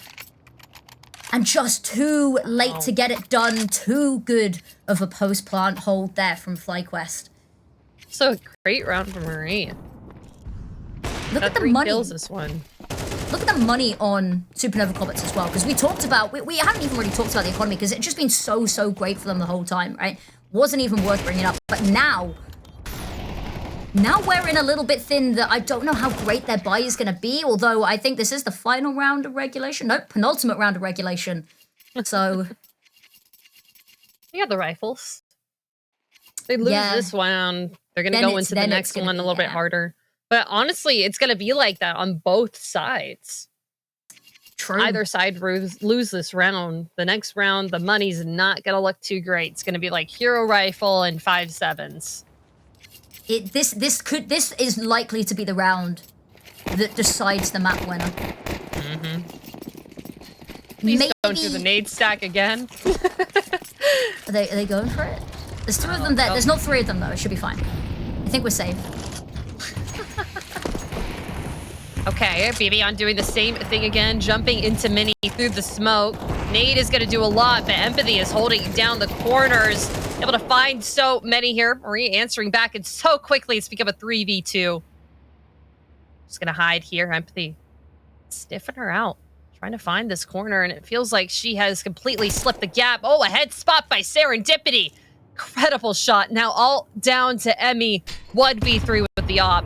And just too late to get it done. Too good of a post-plant hold there from FlyQuest. So a great round for Marie. Look at the money. Kills this one. Look at the money on Supernova Comets as well, because we talked about, we haven't even really talked about the economy, because it's just been so great for them the whole time, right? Wasn't even worth bringing up. But now we're in a little bit thin that I don't know how great their buy is going to be, although I think this is the final round of regulation. Nope, penultimate round of regulation. So... You got the rifles. They lose this round, they're going to go into the next one a little bit harder. But honestly, it's going to be like that on both sides. True. Either side lose this round. The next round, the money's not going to look too great. It's going to be like hero rifle and 5.7s. This is likely to be the round that decides the map winner. Please don't do the nade stack again. Are they going for it? There's two of them there. There's not three of them though. It should be fine. I think we're safe. Okay, Bibion doing the same thing again, jumping into Mini through the smoke. Nade is going to do a lot, but Empathy is holding down the corners. Able to find so many here. Marie answering back, and so quickly it's become a 3v2. Just going to hide here. Empathy stiffen her out, trying to find this corner, and it feels like she has completely slipped the gap. Oh, a head spot by Serendipity. Incredible shot. Now all down to Emmy. 1v3 with the op.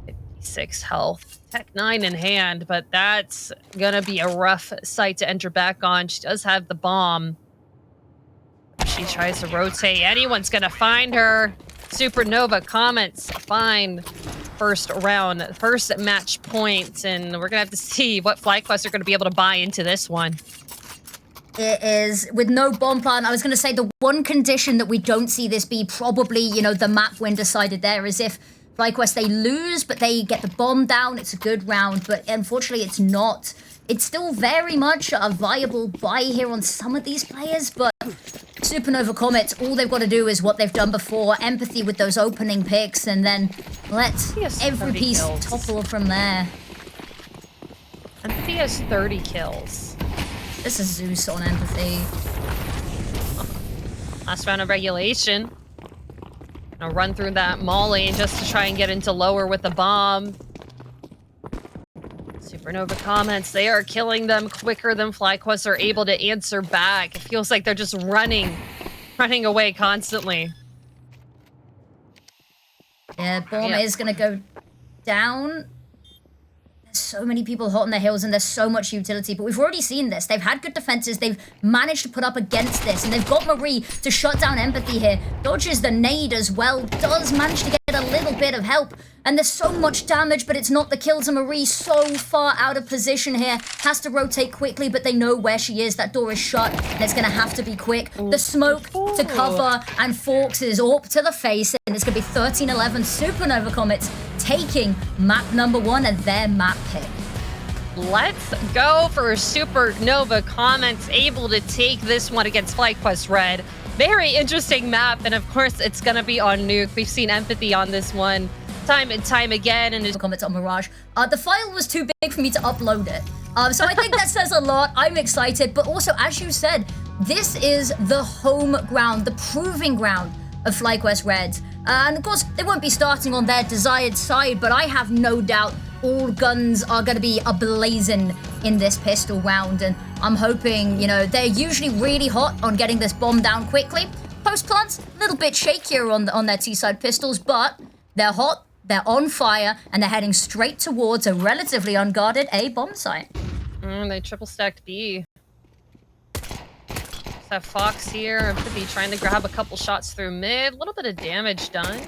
56 health. Tech 9 in hand, but that's gonna be a rough site to enter back on. She does have the bomb. She tries to rotate. Anyone's gonna find her. Supernova Comets find first round, first match point, and we're gonna have to see what FlyQuest are gonna be able to buy into this one. It is, with no bomb plant, I was going to say the one condition that we don't see this be probably, you know, the map win decided there is if FlyQuest, they lose, but they get the bomb down, it's a good round, but unfortunately it's not. It's still very much a viable buy here on some of these players, but Supernova Comets, all they've got to do is what they've done before, Empathy with those opening picks, and then let every piece topple from there. Empathy has 30 kills. This is Zeus on Empathy. Last round of regulation. Gonna run through that Molly just to try and get into lower with the bomb. Supernova Comets, they are killing them quicker than FlyQuest are able to answer back. It feels like they're just running away constantly. Yeah, bomb is gonna go down. So many people hot on their heels, and there's so much utility, but we've already seen this. They've had good defenses, they've managed to put up against this, and they've got Marie to shut down Empathy here. Dodges the nade as well, does manage to get a little bit of help, and there's so much damage, but it's not the kills, and Marie so far out of position here, has to rotate quickly, but they know where she is. That door is shut, and it's gonna have to be quick. The smoke to cover, and Forks is AWP to the face, and it's gonna be 13-11 Supernova Comets taking map number 1 and their map pick. Let's go for Supernova Comets, able to take this one against FlyQuest Red. Very interesting map, and of course it's gonna be on Nuke. We've seen Empathy on this one time and time again, and Comets on Mirage. The file was too big for me to upload it. So I think that says a lot. I'm excited, but also, as you said, this is the home ground, the proving ground of FlyQuest Reds. And of course, they won't be starting on their desired side, but I have no doubt all guns are going to be ablazing in this pistol round. And I'm hoping, you know, they're usually really hot on getting this bomb down quickly. Post plants, a little bit shakier on their T-side pistols, but they're hot, they're on fire, and they're heading straight towards a relatively unguarded A bomb site. They triple stacked B. Have Fox here, could be trying to grab a couple shots through mid. A little bit of damage done.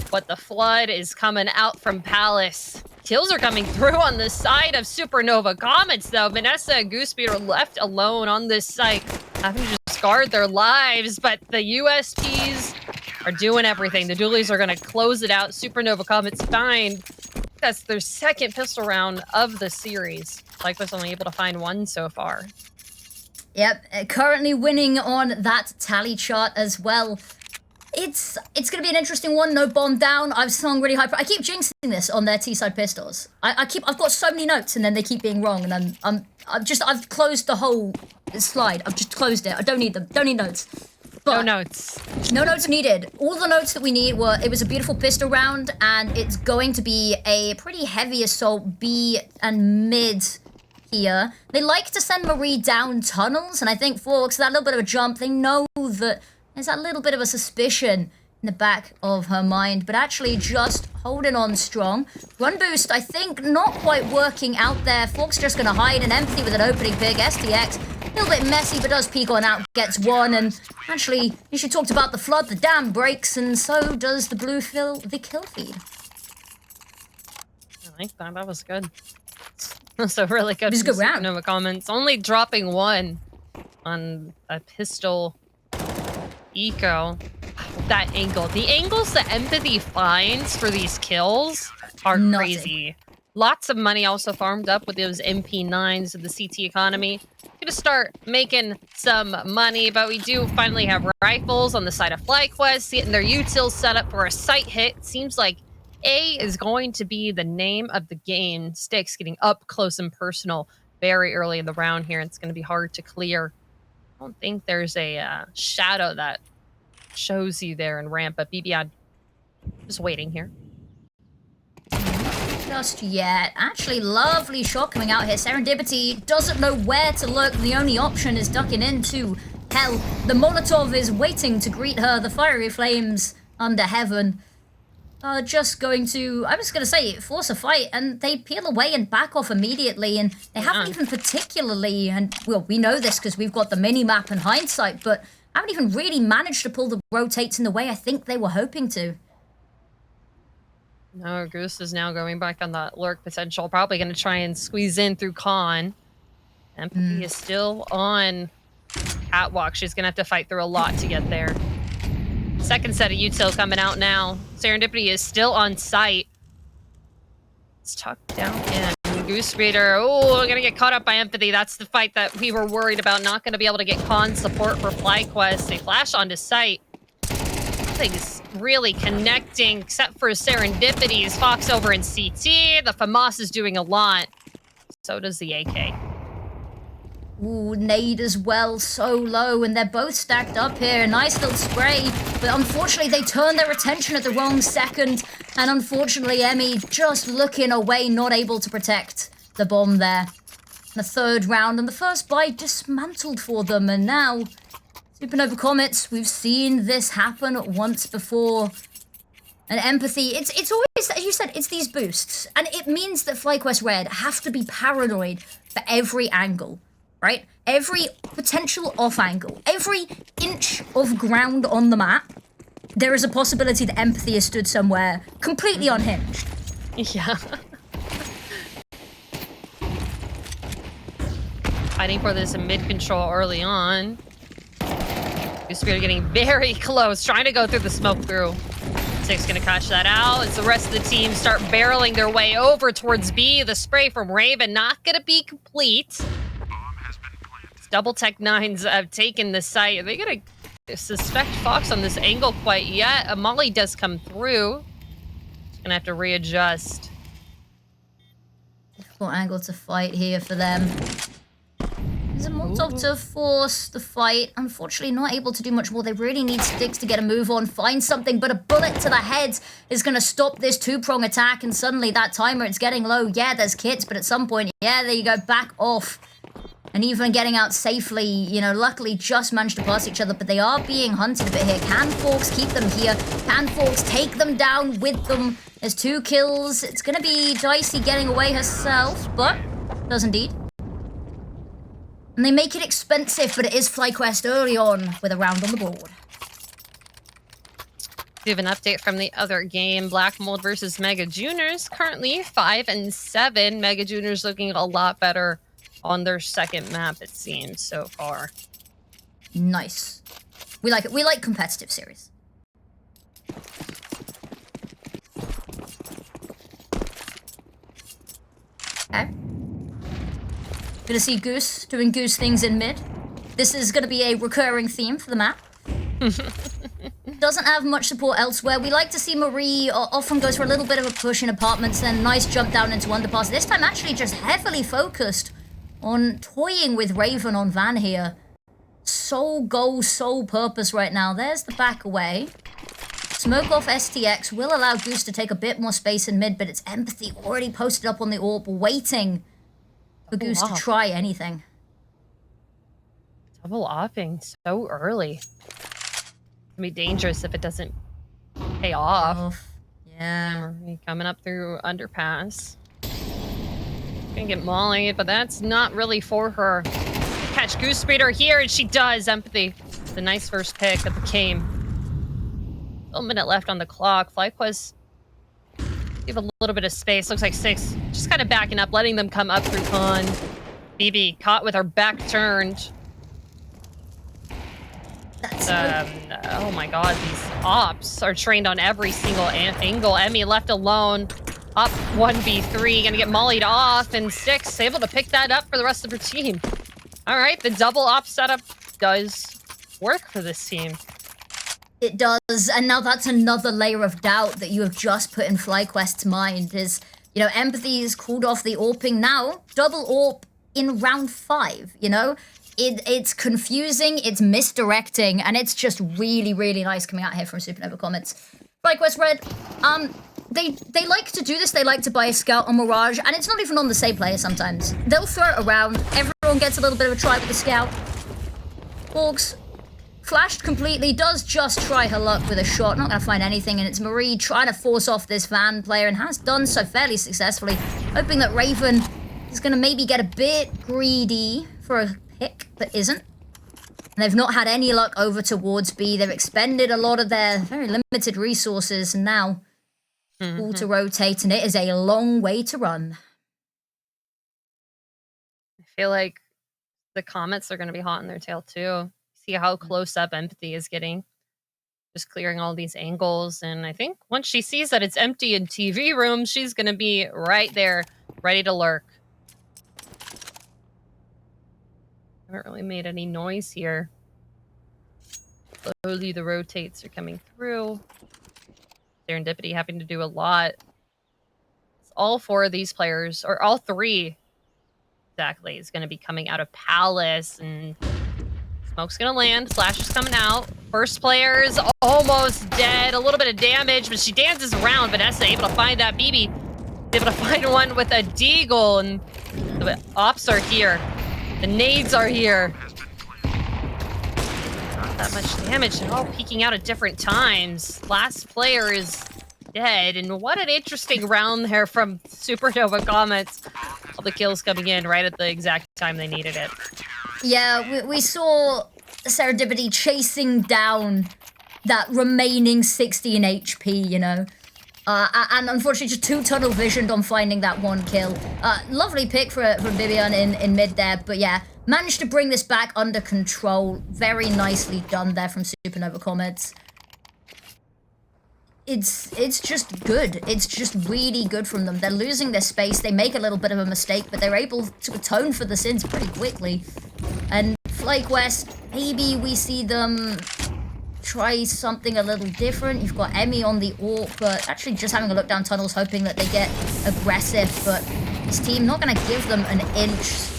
But the flood is coming out from Palace. Kills are coming through on the side of Supernova Comets, though. Vanessa and Goosebeard are left alone on this site, having to just guard their lives. But the USPs are doing everything. The dualies are going to close it out. Supernova Comets find. That's their second pistol round of the series. FlyQuest only able to find one so far. Yep, currently winning on that tally chart as well. It's gonna be an interesting one. No bomb down. I've sung really high. I keep jinxing this on their T-side pistols. I've got so many notes and then they keep being wrong. And I've closed the whole slide. I've just closed it. I don't need them. Don't need notes. But no notes. No notes needed. All the notes that we need were, it was a beautiful pistol round, and it's going to be a pretty heavy assault B and mid here. They like to send Marie down tunnels, and I think for that little bit of a jump, they know that there's that little bit of a suspicion in the back of her mind, but actually just holding on strong. Run boost, I think, not quite working out there. Fork's just going to hide an empathy with an opening pick. STX, a little bit messy, but does peek on out, gets one. And actually, you should talked about the flood, the dam breaks, and so does the blue fill the kill feed. I like that. That was good. So really good. It was a good round. Supernova Comets only dropping one on a pistol eco. That angle. The angles that Empathy finds for these kills are crazy. Lots of money also farmed up with those MP9s of the CT economy. Gonna start making some money, but we do finally have rifles on the side of FlyQuest, getting their utils set up for a site hit. Seems like A is going to be the name of the game. Sticks getting up close and personal very early in the round here. It's going to be hard to clear. I don't think there's a shadow that shows you there in ramp, but BB just waiting here. Just yet. Actually, lovely shot coming out here. Serendipity doesn't know where to look. The only option is ducking into hell. The Molotov is waiting to greet her. The fiery flames under heaven are just going to, I was going to say, force a fight, and they peel away and back off immediately, and they haven't even particularly, and well, we know this because we've got the mini-map in hindsight, but haven't even really managed to pull the rotates in the way I think they were hoping to. No, Goose is now going back on that lurk potential. Probably going to try and squeeze in through Con. Empathy is still on catwalk. She's going to have to fight through a lot to get there. Second set of util coming out now. Serendipity is still on site. It's tucked down in. Goose Reader, oh, we're going to get caught up by Empathy. That's the fight that we were worried about. Not going to be able to get Con support for FlyQuest. They flash onto site. Nothing's really connecting except for Serendipity's Fox over in CT. The FAMAS is doing a lot. So does the AK. Ooh, nade as well, so low, and they're both stacked up here. Nice little spray, but unfortunately they turn their attention at the wrong second, and unfortunately Emmy just looking away, not able to protect the bomb there. The third round, and the first buy dismantled for them, and now Supernova Comets, we've seen this happen once before. And Empathy, it's always, as you said, it's these boosts. And it means that FlyQuest Red have to be paranoid for every angle, right? Every potential off angle, every inch of ground on the map, there is a possibility that Empathy is stood somewhere completely unhinged. Yeah. Fighting for this in mid control early on. Spirit getting very close, trying to go through the smoke through. Six gonna catch that out as the rest of the team start barreling their way over towards B. The spray from Raven not gonna be complete. Double Tech Nines have taken the site. Are they gonna suspect Fox on this angle quite yet? A Molly does come through. Gonna have to readjust. Poor angle to fight here for them. There's a Molotov to force the fight. Unfortunately, not able to do much more. They really need sticks to get a move on, find something, but a bullet to the head is going to stop this two-prong attack, and suddenly that timer, it's getting low. Yeah, there's kits, but at some point, yeah, there you go, back off. And even getting out safely, you know, luckily just managed to pass each other, but they are being hunted a bit here. Can Forks keep them here? Can Forks take them down with them? There's 2 kills. It's going to be dicey getting away herself, but does indeed. And they make it expensive, but it is FlyQuest early on with a round on the board. We have an update from the other game. Black Mold versus Mega Juniors. Currently 5 and 7. Mega Juniors looking a lot better on their second map, it seems, so far. Nice. We like it. We like competitive series. Okay. Gonna see Goose doing Goose things in mid. This is gonna be a recurring theme for the map. Doesn't have much support elsewhere. We like to see Marie often goes for a little bit of a push in apartments, then nice jump down into underpass. This time actually just heavily focused on toying with Raven on Van here. Sole goal, sole purpose right now. There's the back away. Smoke off STX will allow Goose to take a bit more space in mid, but it's Empathy already posted up on the AWP, waiting for Goose to try anything. Double offing so early. It's gonna be dangerous if it doesn't pay off. Yeah. Coming up through underpass. Gonna get Molly, but that's not really for her. Catch Goose Speeder here, and she does. Empathy. The nice first pick that became. A minute left on the clock. FlyQuest give a little bit of space. Looks like 6. Just kind of backing up, letting them come up through con. BB caught with her back turned. Oh my god, these ops are trained on every single angle. Emmy left alone. Up 1v3, gonna get mollied off, and 6 able to pick that up for the rest of her team. All right, the double op setup does work for this team. It does, and now that's another layer of doubt that you have just put in FlyQuest's mind is, you know, Empathy's called off the AWPing now. Double AWP in round 5, you know? It's confusing, it's misdirecting, and it's just really, really nice coming out here from Supernova Comets. FlyQuest Red, they like to do this, they like to buy a scout on Mirage, and it's not even on the same player sometimes. They'll throw it around, everyone gets a little bit of a try with the scout. Orcs flashed completely, does just try her luck with a shot, not gonna find anything, and it's Marie trying to force off this Van player, and has done so fairly successfully, hoping that Raven is gonna maybe get a bit greedy for a pick, but isn't. And they've not had any luck over towards B. They've expended a lot of their very limited resources, and now all to rotate, and it is a long way to run. I feel like the Comets are going to be hot in their tail too. See how close up Empathy is getting. Just clearing all these angles, and I think once she sees that it's empty in TV room, she's going to be right there, ready to lurk. Haven't really made any noise here. Slowly the rotates are coming through. Serendipity having to do a lot. It's all 4 of these players, or all 3 exactly, is going to be coming out of Palace, and smoke's going to land. Flash is coming out. First player is almost dead. A little bit of damage, but she dances around. Vanessa able to find that. BB able to find one with a deagle, and the ops are here. The nades are here. Not that much damage. They're all peeking out at different times. Last player is dead. And what an interesting round there from Supernova Comets. All the kills coming in right at the exact time they needed it. Yeah, we saw Serendipity chasing down that remaining 16 HP, you know. And unfortunately, just too tunnel visioned on finding that 1 kill. Lovely pick from Vivian in mid there, but yeah, managed to bring this back under control. Very nicely done there from Supernova Comets. It's just good. It's just really good from them. They're losing their space. They make a little bit of a mistake, but they're able to atone for the sins pretty quickly. And FlyQuest, maybe we see them try something a little different. You've got Emmy on the AWP, but actually just having a look down tunnels, hoping that they get aggressive, but This team not going to give them an inch.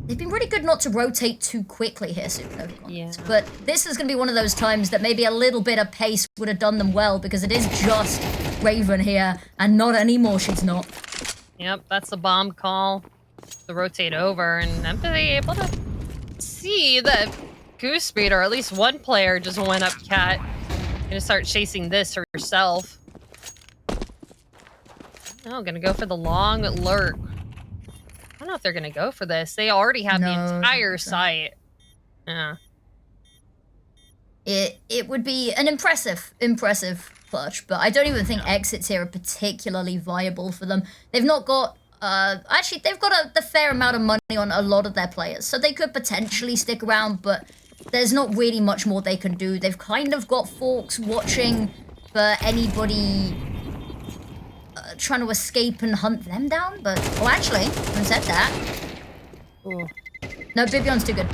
They've been really good not to rotate too quickly here, Supernova Comets. Yeah. But this is going to be one of those times that maybe a little bit of pace would have done them well, because it is just Raven here, and not anymore, she's not. Yep, that's the bomb call to rotate over, and Empathy able to see that Goose Breed, or at least one player, just went up cat. Gonna start chasing this herself. Oh, gonna go for the long lurk. I don't know if they're gonna go for this. They already have the entire site. Yeah. It would be an impressive clutch, but I don't even think exits here are particularly viable for them. They've not got actually they've got the fair amount of money on a lot of their players, so they could potentially stick around, but there's not really much more they can do. They've kind of got Forks watching for anybody trying to escape and hunt them down, but actually, having said that, Ooh. no, Bibion's too good.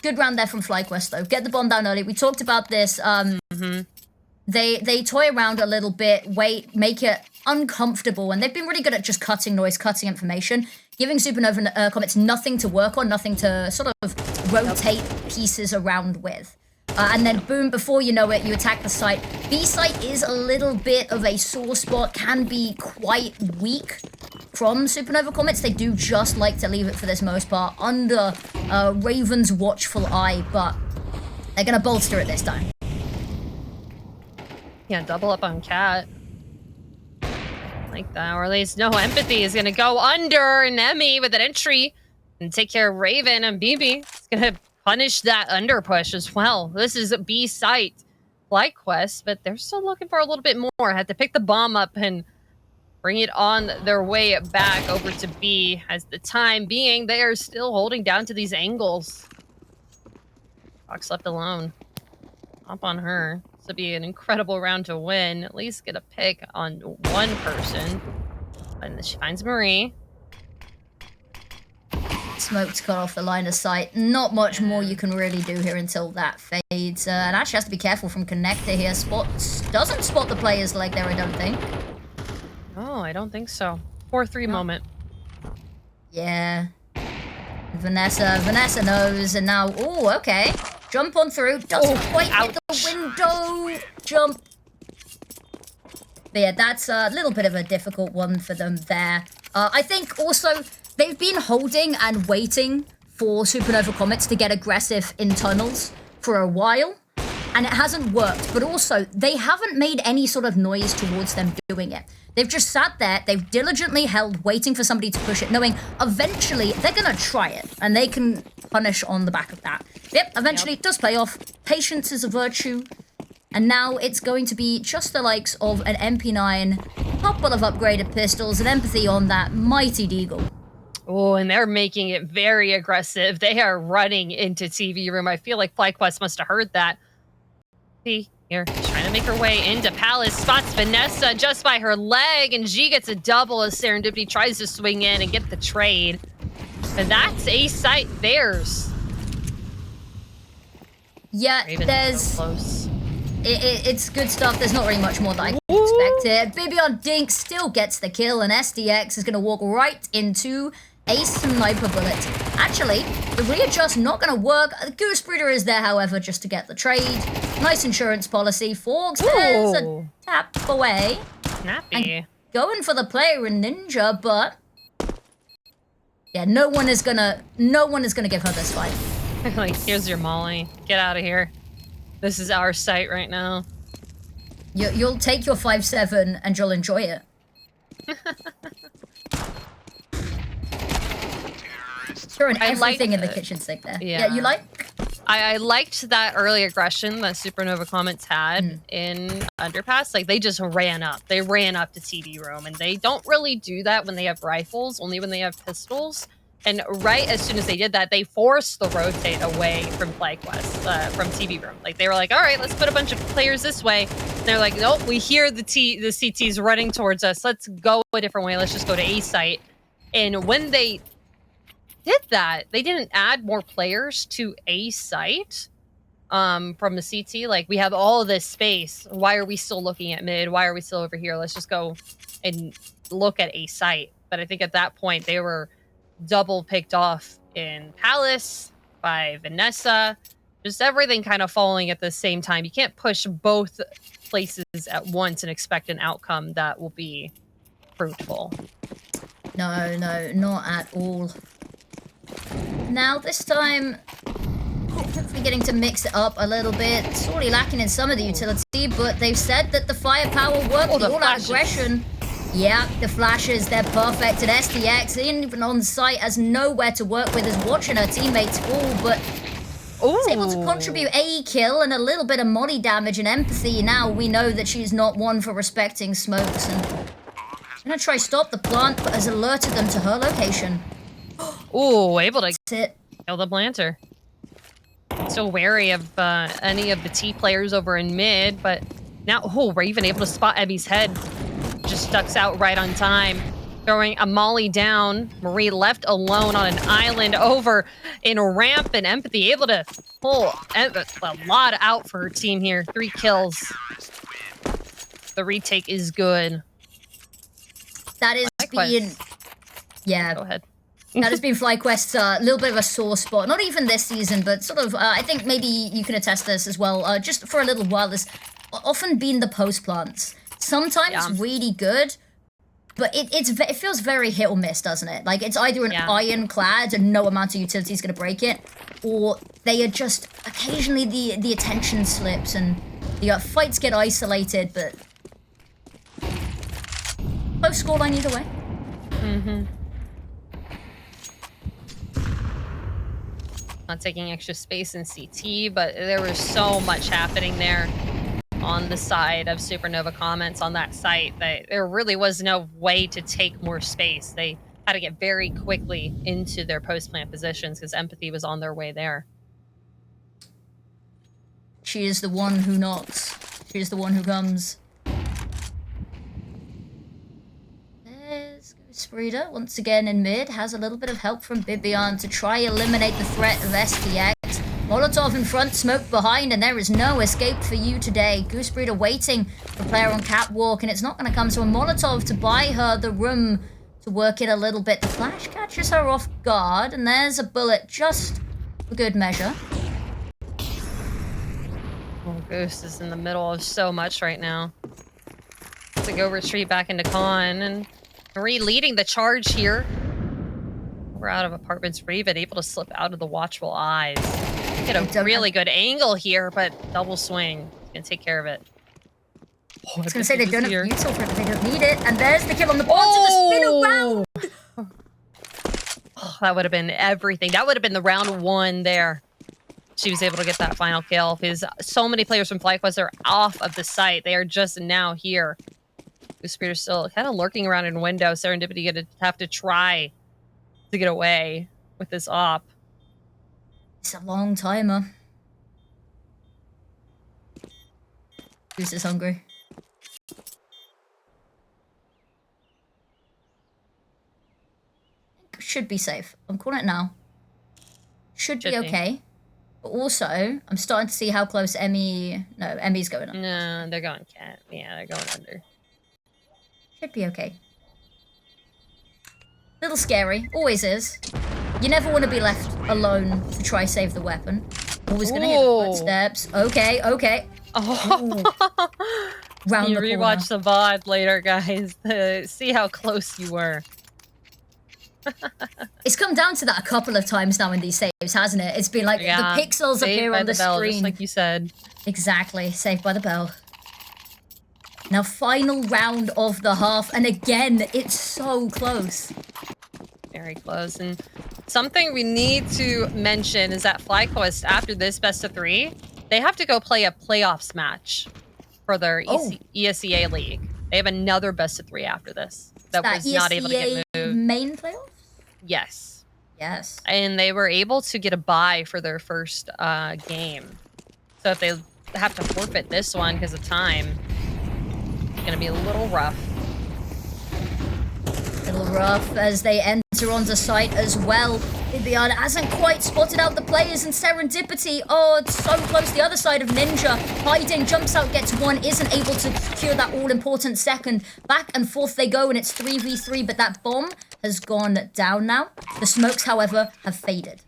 Good round there from FlyQuest, though. Get the bomb down early. We talked about this. They toy around a little bit, wait, make it uncomfortable, and they've been really good at just cutting noise, cutting information, giving Supernova Comets nothing to work on, nothing to sort of rotate pieces around with. And then, boom, before you know it, you attack the site. B site is a little bit of a sore spot, can be quite weak from Supernova Comets. They do just like to leave it, for this most part, under Raven's watchful eye, but they're going to bolster it this time. Yeah, double up on Cat. Like that, or at least no Empathy is going to go under Nemi with an entry and take care of Raven, and BB is going to punish that under push as well. This is a B site FlyQuest, but they're still looking for a little bit more. Had to pick the bomb up and bring it on their way back over to B. As the time being, they are still holding down to these angles. Fox left alone. Hop on her. This will be an incredible round to win. At least get a pick on one person. And she finds Marie. Smoke's cut off the line of sight. Not much more you can really do here until that fades. And actually has to be careful from Connector here. Doesn't spot the player's leg there, I don't think. Oh, I don't think so. 4-3 moment. Yeah. Vanessa knows, and now, oh, okay. Jump on through. Doesn't quite hit the window. Jump. But yeah, that's a little bit of a difficult one for them there. I think also they've been holding and waiting for Supernova Comets to get aggressive in tunnels for a while, and it hasn't worked. But also, they haven't made any sort of noise towards them doing it. They've just sat there, they've diligently held, waiting for somebody to push it, knowing eventually they're going to try it, and they can punish on the back of that. Yep, eventually it does pay off. Patience is a virtue. And now it's going to be just the likes of an MP9, couple of upgraded pistols, and Empathy on that mighty Deagle. Oh, and they're making it very aggressive. They are running into TV room. I feel like FlyQuest must have heard that. See, here, trying to make her way into Palace. Spots Vanessa just by her leg, and she gets a double as Serendipity tries to swing in and get the trade. And that's a site theirs. Yeah, Raven's there's... so close. It's good stuff. There's not really much more that I can expect here. Bibion Dink still gets the kill, and SDX is going to walk right into a sniper bullet. Actually, the readjust not going to work. The Goose Breeder is there, however, just to get the trade. Nice insurance policy. Forks has a tap away. Snappy. And going for the player in Ninja, but yeah, no one is gonna give her this fight. Like, here's your Molly. Get out of here. This is our site right now. You'll take your 5-7 and you'll enjoy it. Throwing everything in the kitchen sink there. Yeah, you like? I liked that early aggression that Supernova Comets had in Underpass. Like, they just ran up. They ran up to TV room, and they don't really do that when they have rifles, only when they have pistols. And right as soon as they did that, they forced the rotate away from FlyQuest, from TV room. Like, they were like, all right, let's put a bunch of players this way. And they're like, nope, we hear the CTs running towards us. Let's go a different way. Let's just go to A site. And when they did that, they didn't add more players to A site. from the CT. Like, we have all of this space. Why are we still looking at mid? Why are we still over here? Let's just go and look at a site. But I think at that point, they were double picked off in Palace by Vanessa. Just everything kind of falling at the same time. You can't push both places at once and expect an outcome that will be fruitful. No, not at all. Now, this time, hopefully getting to mix it up a little bit. Sorely lacking in some of the utility, but they've said that the firepower worked, the all-out aggression. Yeah, the flashes, they're perfect. And SDX, even on site, has nowhere to work with, is watching her teammates fall, but is able to contribute a kill and a little bit of molly damage and empathy. Now we know that she's not one for respecting smokes, and gonna try stop the plant, but has alerted them to her location. Ooh, able to Sit. kill the planter. Still wary of any of the T players over in mid, but now, we're even able to spot Emmy's head. Just ducks out right on time. Throwing a molly down. Marie left alone on an island over in ramp, and Empathy able to pull a lot out for her team here. 3 kills. The retake is good. That is being... Yeah. Go ahead. That has been FlyQuest's little bit of a sore spot. Not even this season, but sort of, I think maybe you can attest this as well. Just for a little while, there's often been the post plants. Sometimes really good, but it feels very hit or miss, doesn't it? Like, it's either an ironclad and no amount of utility is going to break it, or they are just occasionally the attention slips and the fights get isolated, but close scoreline either way. Not taking extra space in CT, but there was so much happening there on the side of Supernova Comets on that site that there really was no way to take more space. They had to get very quickly into their post-plant positions because Empathy was on their way there. She is the one who knocks. She is the one who comes. There's Spreeder once again in mid. Has a little bit of help from Bibian to try eliminate the threat of SDX. Molotov in front, smoke behind, and there is no escape for you today. Goose Breeder waiting for player on catwalk, and it's not going to come to a Molotov to buy her the room to work it a little bit. The flash catches her off guard, and there's a bullet just for good measure. Oh, Goose is in the middle of so much right now. To go retreat back into Con, and Marie leading the charge here. We're out of apartments. Raven able to slip out of the watchful eyes. Get a really good angle here, but double swing. Gonna take care of it. I was gonna say they don't have util for it, but they don't need it. And there's the kill on the board to the spin around. Oh, that would have been everything. That would have been the round 1 there. She was able to get that final kill because so many players from FlyQuest are off of the site. They are just now here. The Spirit's still kind of lurking around in window. Serendipity gonna have to try to get away with this op. It's a long timer. Goose is hungry. Should be safe. I'm calling it now. Should be okay. But also, I'm starting to see how close Emmy... No, Emmy's going up. No, they're going cat. Yeah, they're going under. Should be okay. Little scary. Always is. You never want to be left alone to try save the weapon. Always gonna hear the footsteps. Okay, okay. Oh. Round you the corner. rewatch the VOD later, guys, to see how close you were. It's come down to that a couple of times now in these saves, hasn't it? It's been like the pixels appear on the screen. Just like you said. Exactly. Saved by the bell. Now, final round of the half, and again, it's so close. Very close. And something we need to mention is that FlyQuest, after this best of 3, they have to go play a playoffs match for their ESEA league. They have another best of 3 after this. That was not able to get moved. Main playoffs? Yes. Yes. And they were able to get a bye for their first game. So if they have to forfeit this one because of time, it's going to be a little rough. Little rough as they enter onto site as well. Ibiana hasn't quite spotted out the players, and Serendipity, oh, it's so close. The other side of Ninja, hiding, jumps out, gets one, isn't able to secure that all-important second. Back and forth they go, and it's 3v3, but that bomb has gone down now. The smokes, however, have faded.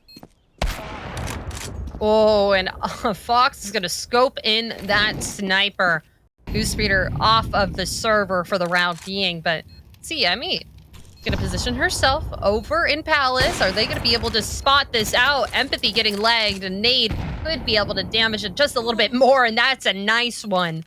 Oh, and Fox is going to scope in that sniper. Goose Speeder off of the server for the round being, but see, Emmy going to position herself over in Palace. Are they going to be able to spot this out? Empathy getting legged, and Nade could be able to damage it just a little bit more, and that's a nice one.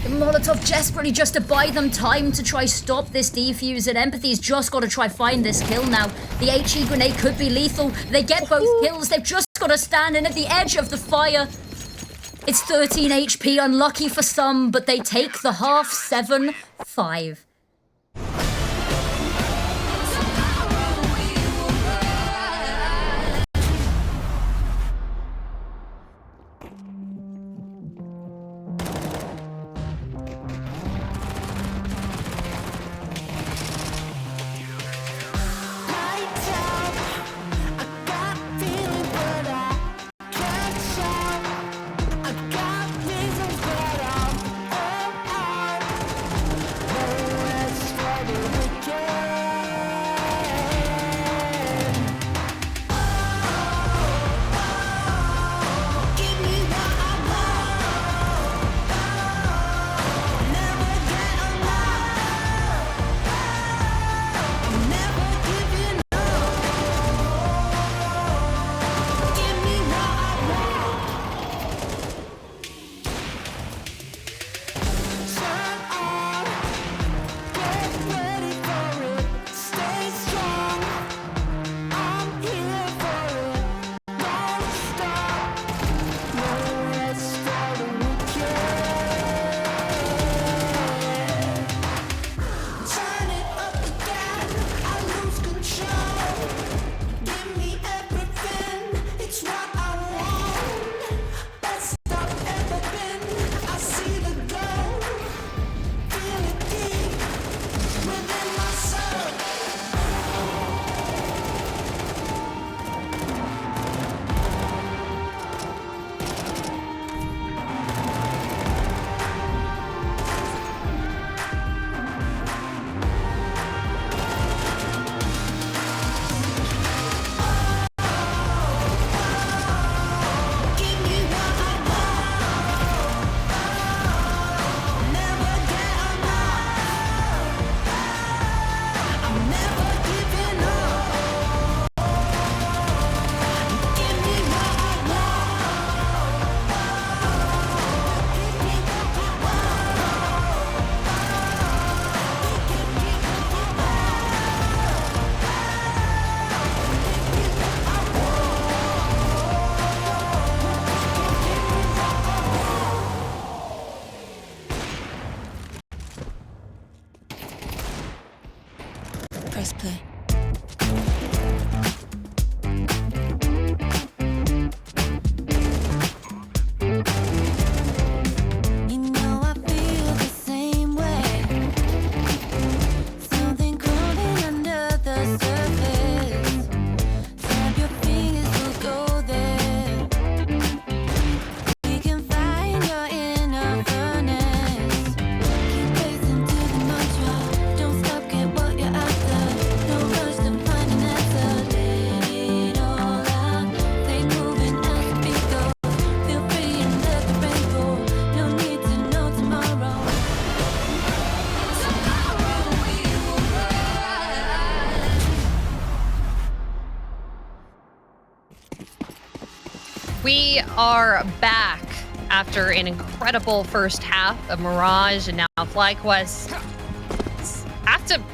Molotov desperately just to buy them time to try stop this defuse, and Empathy's just got to try find this kill now. The HE grenade could be lethal. They get both kills. They've just got to stand in at the edge of the fire. It's 13 HP, unlucky for some, but they take the half 7-5. Press play. You know I feel the same way. Something crawling under the surface. Snap your fingers, we'll go there. We can find your inner furnace. Keep racing to the mantra. Don't stop, get what you're after. No rush to find an answer. Let it all out. Stay moving as the beat goes. Feel free and let the rain go. No need to know tomorrow. Tomorrow we will rise. We are back after an incredible first half of Mirage and now FlyQuest.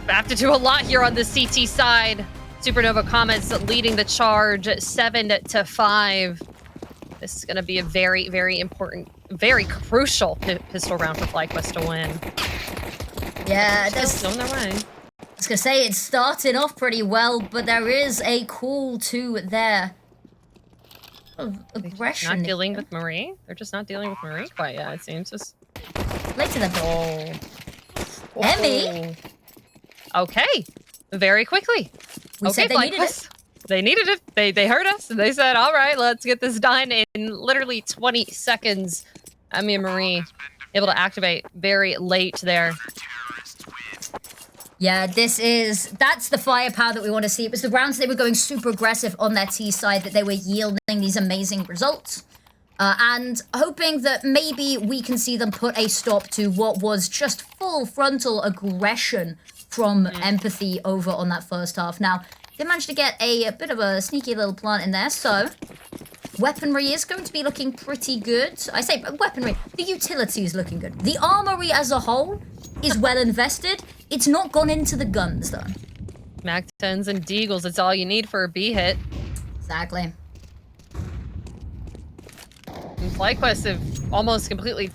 Have to do a lot here on the CT side. Supernova Comets leading the charge 7-5. This is going to be a very, very important, very crucial pistol round for FlyQuest to win. Yeah, Still on their way. I was gonna say it's starting off pretty well, but there is a call to their aggression. Not dealing with Marie. They're just not dealing with Marie quite yet. It seems just. Late to the ball. Oh. Emmy? Okay. Very quickly. We said they needed it. They needed it. They heard us. And they said, all right, let's get this done in literally 20 seconds. Emmy and Marie able to activate very late there. Yeah, that's the firepower that we want to see. It was the rounds they were going super aggressive on their T side that they were yielding these amazing results. And hoping that maybe we can see them put a stop to what was just full frontal aggression from Empathy over on that first half. Now, they managed to get a bit of a sneaky little plant in there, so weaponry is going to be looking pretty good. I say weaponry, the utility is looking good. The armory as a whole is well invested. It's not gone into the guns, though. Mac 10s and Deagles, it's all you need for a B hit. Exactly. And FlyQuest have almost completely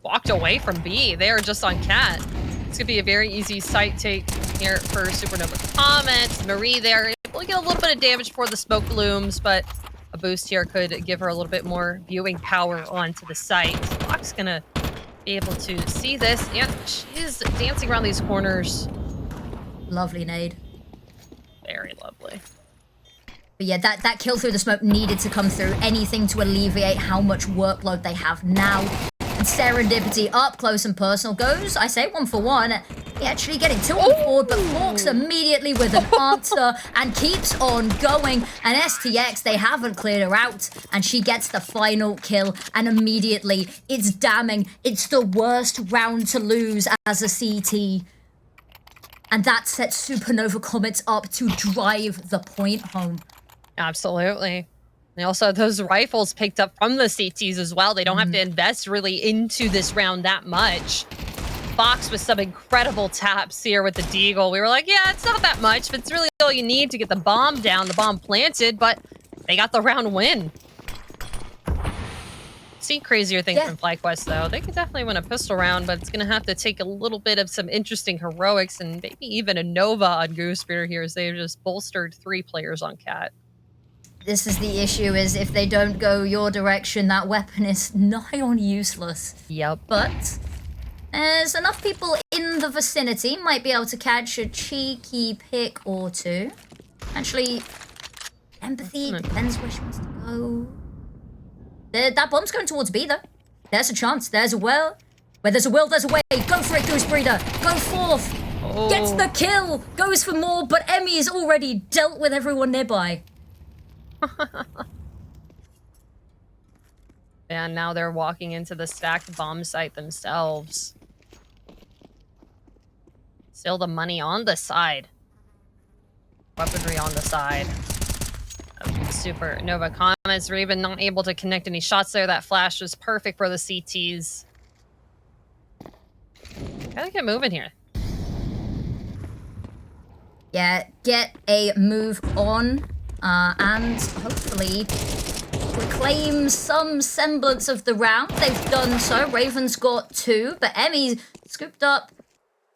walked away from B. They are just on Cat. This could be a very easy site take here for Supernova Comets. Marie there will get a little bit of damage for the smoke blooms, but a boost here could give her a little bit more viewing power onto the site. Fox gonna be able to see this. Yeah, she's dancing around these corners. Lovely nade. Very lovely. But yeah, that kill through the smoke needed to come through. Anything to alleviate how much workload they have now. And Serendipity up close and personal goes, I say, 1 for 1. He actually getting 2 on the board, but Hawks immediately with an answer and keeps on going. And STX, they haven't cleared her out, and she gets the final kill. And immediately, it's damning. It's the worst round to lose as a CT. And that sets Supernova Comets up to drive the point home. Absolutely. They also have those rifles picked up from the CTs as well. They don't have to invest really into this round that much. Fox with some incredible taps here with the Deagle. We were like, yeah, it's not that much, but it's really all you need to get the bomb down, the bomb planted, but they got the round win. See crazier things from FlyQuest, though. They could definitely win a pistol round, but it's going to have to take a little bit of some interesting heroics and maybe even a Nova on Goose Spear here as they've just bolstered 3 players on Cat. This is the issue, is if they don't go your direction, that weapon is nigh on useless. Yep. But there's enough people in the vicinity, might be able to catch a cheeky pick or 2. Actually, Empathy depends where she wants to go. That bomb's going towards B, though. There's a chance. There's a will. Where there's a will, there's a way. Go for it, Goose Breeder. Go forth. Oh. Gets the kill. Goes for more, but Emmy is already dealt with everyone nearby. And now they're walking into the stacked bomb site themselves. Still the money on the side. Weaponry on the side. Supernova Comets were even not able to connect any shots there. That flash was perfect for the CTs. Gotta get moving here. Yeah, get a move on. And hopefully reclaim some semblance of the round. They've done so. Raven's got 2, but Emmy's scooped up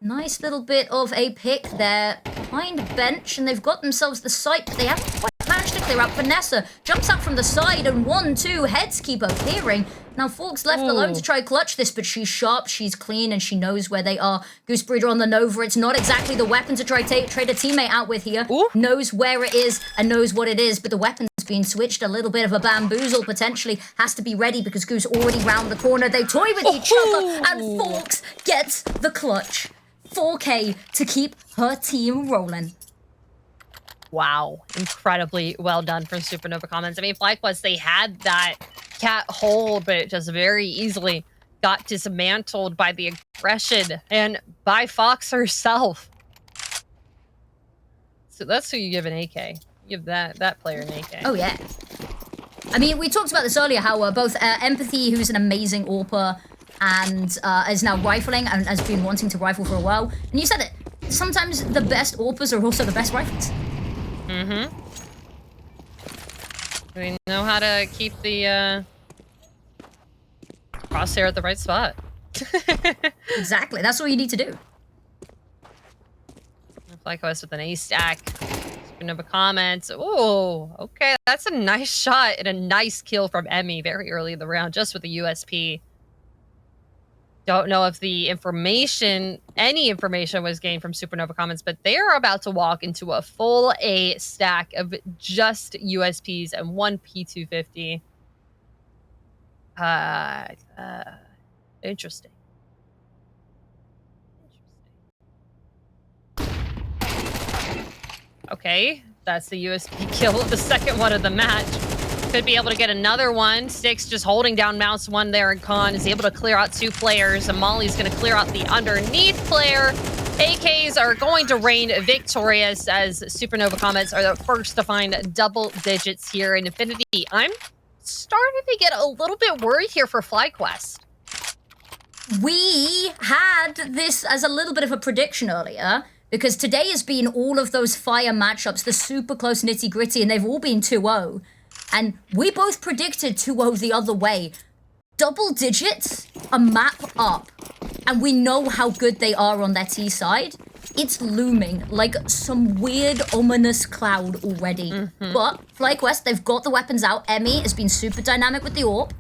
nice little bit of a pick there behind bench, and they've got themselves the site, but they haven't quite managed to clear out. Vanessa jumps up from the side, and 1-2 heads keep appearing. Now Fork's left alone to try clutch this, but she's sharp, she's clean, and she knows where they are. Goose Breeder on the Nova. It's not exactly the weapon to try trade a teammate out with here. Knows where it is and knows what it is, but the weapon's being switched. A little bit of a bamboozle potentially has to be ready because Goose already round the corner. They toy with each other, and Forks gets the clutch. 4K to keep her team rolling. Wow. Incredibly well done from Supernova Comets. I mean, FlyQuest, they had that Cat hold, but it just very easily got dismantled by the aggression and by Fox herself. So that's who you give an AK. You give that player an AK. Oh, yeah. I mean, we talked about this earlier, how both Empathy, who's an amazing AWPer, and is now rifling and has been wanting to rifle for a while. And you said it, sometimes the best AWPers are also the best rifles. Mm-hmm. We know how to keep the crosshair at the right spot. Exactly, that's all you need to do. FlyQuest with an A stack. Supernova Comets. Oh, okay, that's a nice shot and a nice kill from Emmy very early in the round, just with the USP. Don't know if the any information was gained from Supernova Comets, but they are about to walk into a full A stack of just USPs and one P250. Interesting. Okay, that's the USP kill of the second one of the match. Could be able to get another one. Six just holding down Mouse 1 there, and Khan is able to clear out 2 players. And Molly's going to clear out the underneath player. AKs are going to reign victorious as Supernova Comets are the first to find double digits here in Infinity. I'm starting to get a little bit worried here for FlyQuest. We had this as a little bit of a prediction earlier, because today has been all of those fire matchups, the super close nitty-gritty, and they've all been 2-0. And we both predicted 2-0 the other way. Double digits, a map up, and we know how good they are on their T side. It's looming like some weird, ominous cloud already. But FlyQuest, they've got the weapons out. Emmy has been super dynamic with the AWP.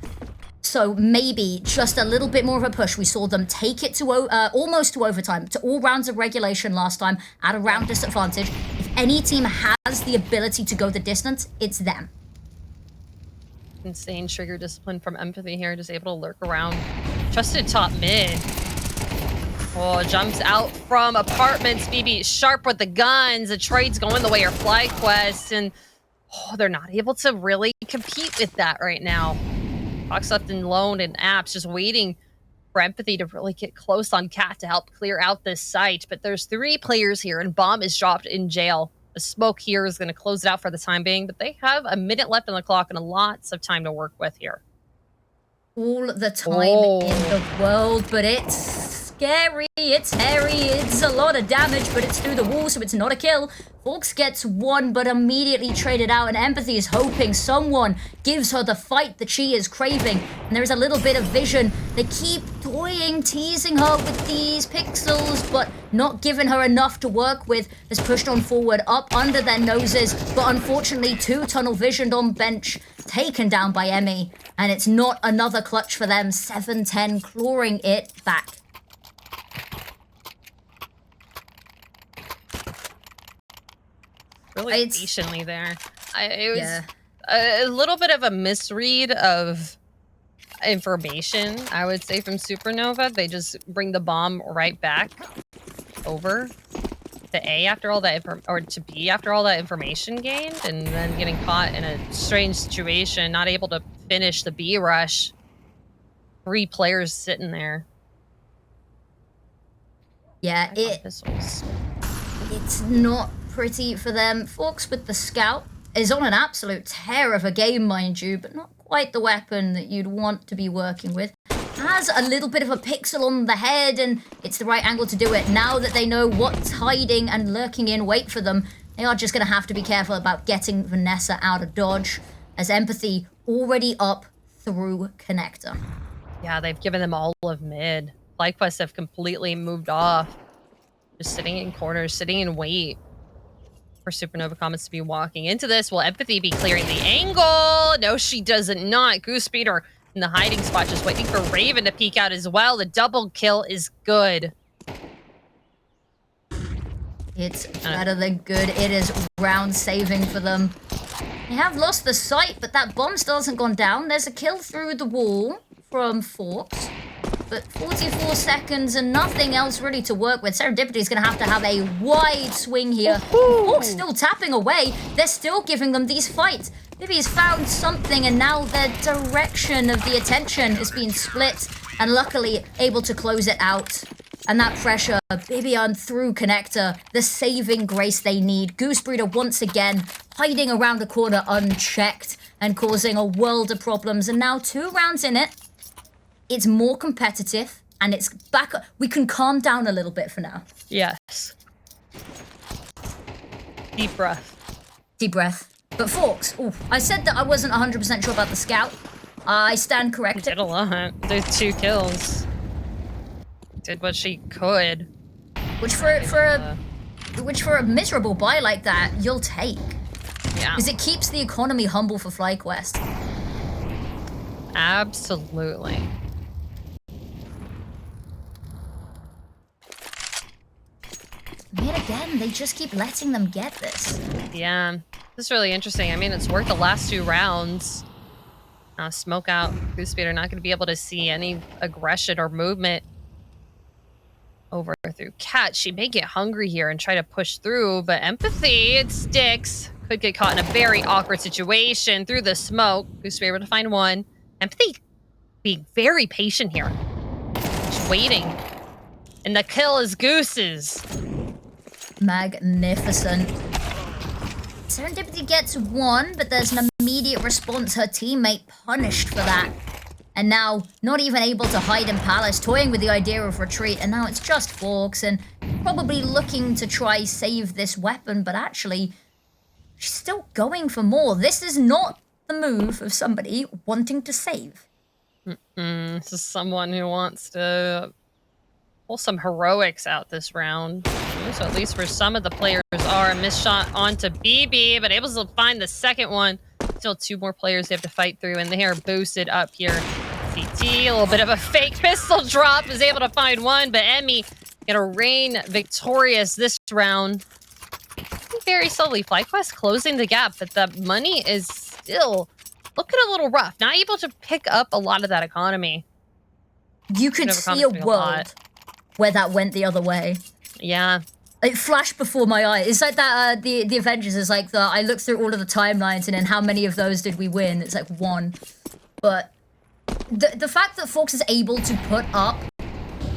So maybe just a little bit more of a push. We saw them take it to almost to overtime, to all rounds of regulation last time, at a round disadvantage. If any team has the ability to go the distance, it's them. Insane trigger discipline from Empathy here, just able to lurk around. Trusted top mid. Oh, jumps out from apartments. BB sharp with the guns. The trade's going the way of FlyQuest, and they're not able to really compete with that right now. Fox left and lone and Apps just waiting for Empathy to really get close on Cat to help clear out this site. But there's 3 players here, and Bomb is dropped in jail. The smoke here is going to close it out for the time being, but they have a minute left on the clock and lots of time to work with here. All the time in the world, but it's scary, it's hairy, it's a lot of damage, but it's through the wall, so it's not a kill. Fox gets 1, but immediately traded out, and Empathy is hoping someone gives her the fight that she is craving. And there's a little bit of vision. They keep toying, teasing her with these pixels, but not giving her enough to work with. Has pushed on forward, up under their noses, but unfortunately 2 tunnel visioned on bench, taken down by Emmy. And it's not another clutch for them. 7-10, clawing it back. Really patiently there. It was a little bit of a misread of information, I would say, from Supernova. They just bring the bomb right back over to A after all that, or to B after all that information gained, and then getting caught in a strange situation, not able to finish the B rush. 3 players sitting there. Yeah, it's not pretty for them. Fox with the scout is on an absolute tear of a game, mind you, but not quite the weapon that you'd want to be working with. Has a little bit of a pixel on the head, and it's the right angle to do it. Now that they know what's hiding and lurking in wait for them, they are just going to have to be careful about getting Vanessa out of dodge, as Empathy already up through connector. Yeah, they've given them all of mid. FlyQuest have completely moved off. Just sitting in corners, sitting in wait for Supernova Comets to be walking into this. Will Empathy be clearing the angle? No, she does not. Goose Speeder in the hiding spot, just waiting for Raven to peek out as well. The double kill is good. It's better than good. It is round saving for them. They have lost the sight, but that bomb still hasn't gone down. There's a kill through the wall from Fox, but 44 seconds and nothing else really to work with. Serendipity is going to have a wide swing here. Fox still tapping away. They're still giving them these fights. Maybe he's found something, and now the direction of the attention is being split, and luckily able to close it out. And that pressure, Bibian through connector, the saving grace they need. Goose Breeder once again hiding around the corner unchecked and causing a world of problems. And now 2 rounds in it. It's more competitive, and it's back. We can calm down a little bit for now. Yes. Deep breath. Deep breath. But Fox, I said that I wasn't 100% sure about the scout. I stand corrected. Did a lot. Did 2 kills. Did what she could. Which for a miserable buy like that, you'll take. Yeah. Because it keeps the economy humble for FlyQuest. Absolutely. Mid again, they just keep letting them get this. Yeah, this is really interesting. I mean, it's worked the last 2 rounds. Smoke out. Goosebiter not going to be able to see any aggression or movement over through Cat. She may get hungry here and try to push through, but Empathy, it sticks. Could get caught in a very awkward situation through the smoke. Goosebiter able to find one. Empathy being very patient here. Just waiting. And the kill is Goose's. Magnificent. Serendipity gets 1, but there's an immediate response. Her teammate punished for that. And now, not even able to hide in Palace, toying with the idea of retreat. And now it's just Forks and probably looking to try save this weapon, but actually, she's still going for more. This is not the move of somebody wanting to save. This is someone who wants to pull some heroics out this round. So at least for some of the players are. A missed shot onto BB, but able to find the second one. Still 2 more players they have to fight through, and they are boosted up here. CT, a little bit of a fake pistol drop, is able to find one, but Emmy gonna reign victorious this round. Very slowly, FlyQuest closing the gap, but the money is still looking a little rough. Not able to pick up a lot of that economy. You could see a world where that went the other way. Yeah. It flashed before my eye. It's like that, the Avengers is like I looked through all of the timelines and then how many of those did we win? It's like 1. But the fact that Fox is able to put up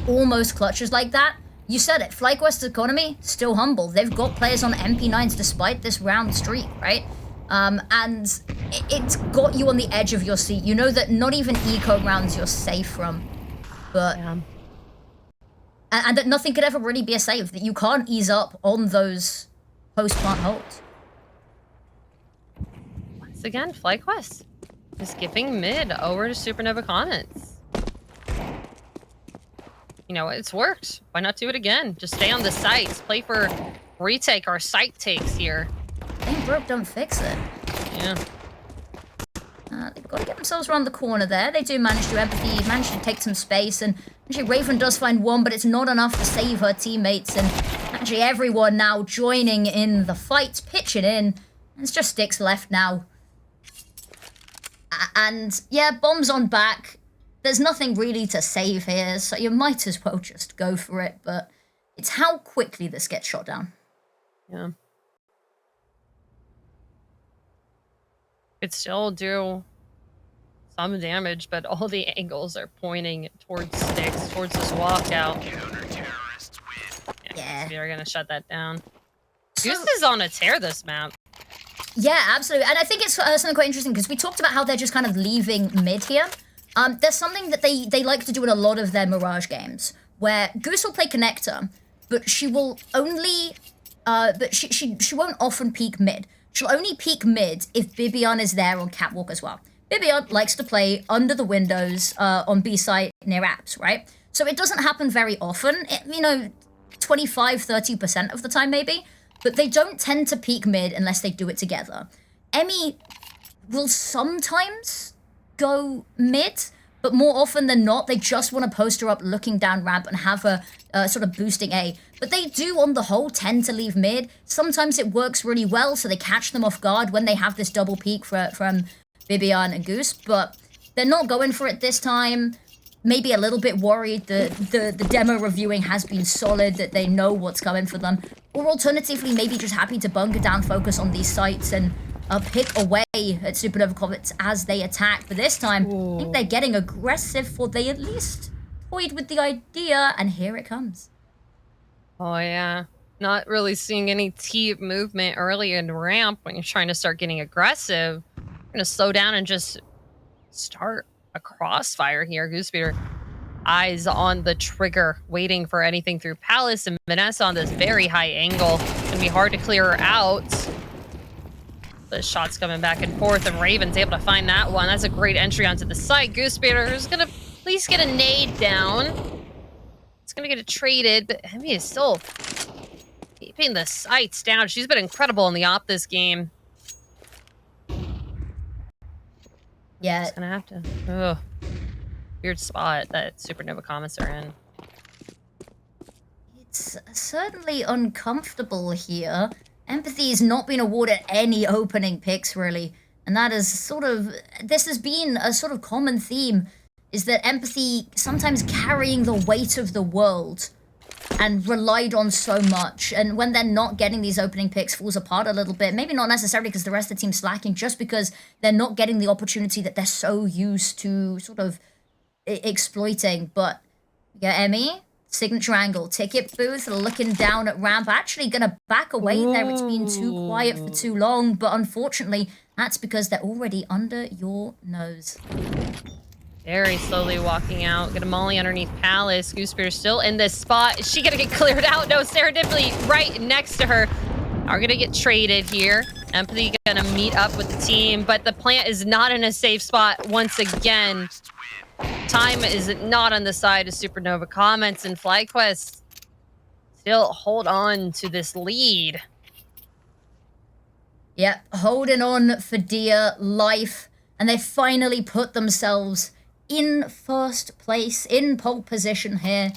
almost clutches like that, you said it, FlyQuest's economy, still humble. They've got players on MP9s despite this round streak, right? And it's got you on the edge of your seat. You know that not even eco rounds you're safe from. But... Yeah. And that nothing could ever really be a save, that you can't ease up on those post-plant holds. Once again, FlyQuest is giving mid over to Supernova Comets. You know, it's worked. Why not do it again? Just stay on the sites, play for retake or site takes here. Ain't broke, don't fix it. Yeah. They've got to get themselves around the corner there. They do manage to empathy, manage to take some space, and actually Raven does find 1, but it's not enough to save her teammates, and actually everyone now joining in the fight, pitching in. It's just Sticks left now. And yeah, bombs on back. There's nothing really to save here, so you might as well just go for it, but it's how quickly this gets shot down. Yeah. Could still do some damage, but all the angles are pointing towards Sticks, towards this walkout. Yeah. They're gonna shut that down. Goose is on a tear this map. Yeah, absolutely. And I think it's something quite interesting because we talked about how they're just kind of leaving mid here. There's something that they like to do in a lot of their Mirage games where Goose will play connector, but she will only, but she won't often peek mid. She'll only peek mid if Bibian is there on catwalk as well. Bibian likes to play under the windows on B site near apps, right? So it doesn't happen very often, 25-30% of the time maybe, but they don't tend to peek mid unless they do it together. Emmy will sometimes go mid, but more often than not, they just want to poster up looking down ramp and have a sort of boosting A. But they do, on the whole, tend to leave mid. Sometimes it works really well, so they catch them off guard when they have this double peek from Bibian and Goose, but they're not going for it this time. Maybe a little bit worried the demo reviewing has been solid, that they know what's coming for them. Or alternatively, maybe just happy to bunker down, focus on these sites, and pick away at Supernova Comets as they attack. But this time, I think they're getting aggressive, for they at least toyed with the idea, and here it comes. Oh, yeah. Not really seeing any T movement early in ramp when you're trying to start getting aggressive. You're going to slow down and just start a crossfire here. Goosebeater, eyes on the trigger, waiting for anything through Palace, and Vanessa on this very high angle. It's going to be hard to clear her out. The shots coming back and forth, and Raven's able to find that one. That's a great entry onto the site. Goosebeater is going to at least get a nade down. It's going to get it traded, but Emmy is still keeping the sights down. She's been incredible in the op this game. Yeah. Just gonna have to. Ugh. Weird spot that Supernova Comets are in. it's certainly uncomfortable here. Empathy has not been awarded any opening picks, really. And that is this has been a sort of common theme, is that Empathy sometimes carrying the weight of the world and relied on so much. And when they're not getting these opening picks, falls apart a little bit. Maybe not necessarily because the rest of the team's slacking, just because they're not getting the opportunity that they're so used to sort of exploiting. But yeah, Emmy, signature angle, ticket booth, looking down at ramp, actually gonna back away there. It's been too quiet for too long, but unfortunately, that's because they're already under your nose. Very slowly walking out. Get a molly underneath Palace. Goosebear's still in this spot. Is she gonna get cleared out? No, serendipity right next to her. Are gonna get traded here. Empathy gonna meet up with the team, but the plant is not in a safe spot once again. Time is not on the side of Supernova Comets, and FlyQuest still hold on to this lead. Yep, holding on for dear life, and they finally put themselves in first place, in pole position here.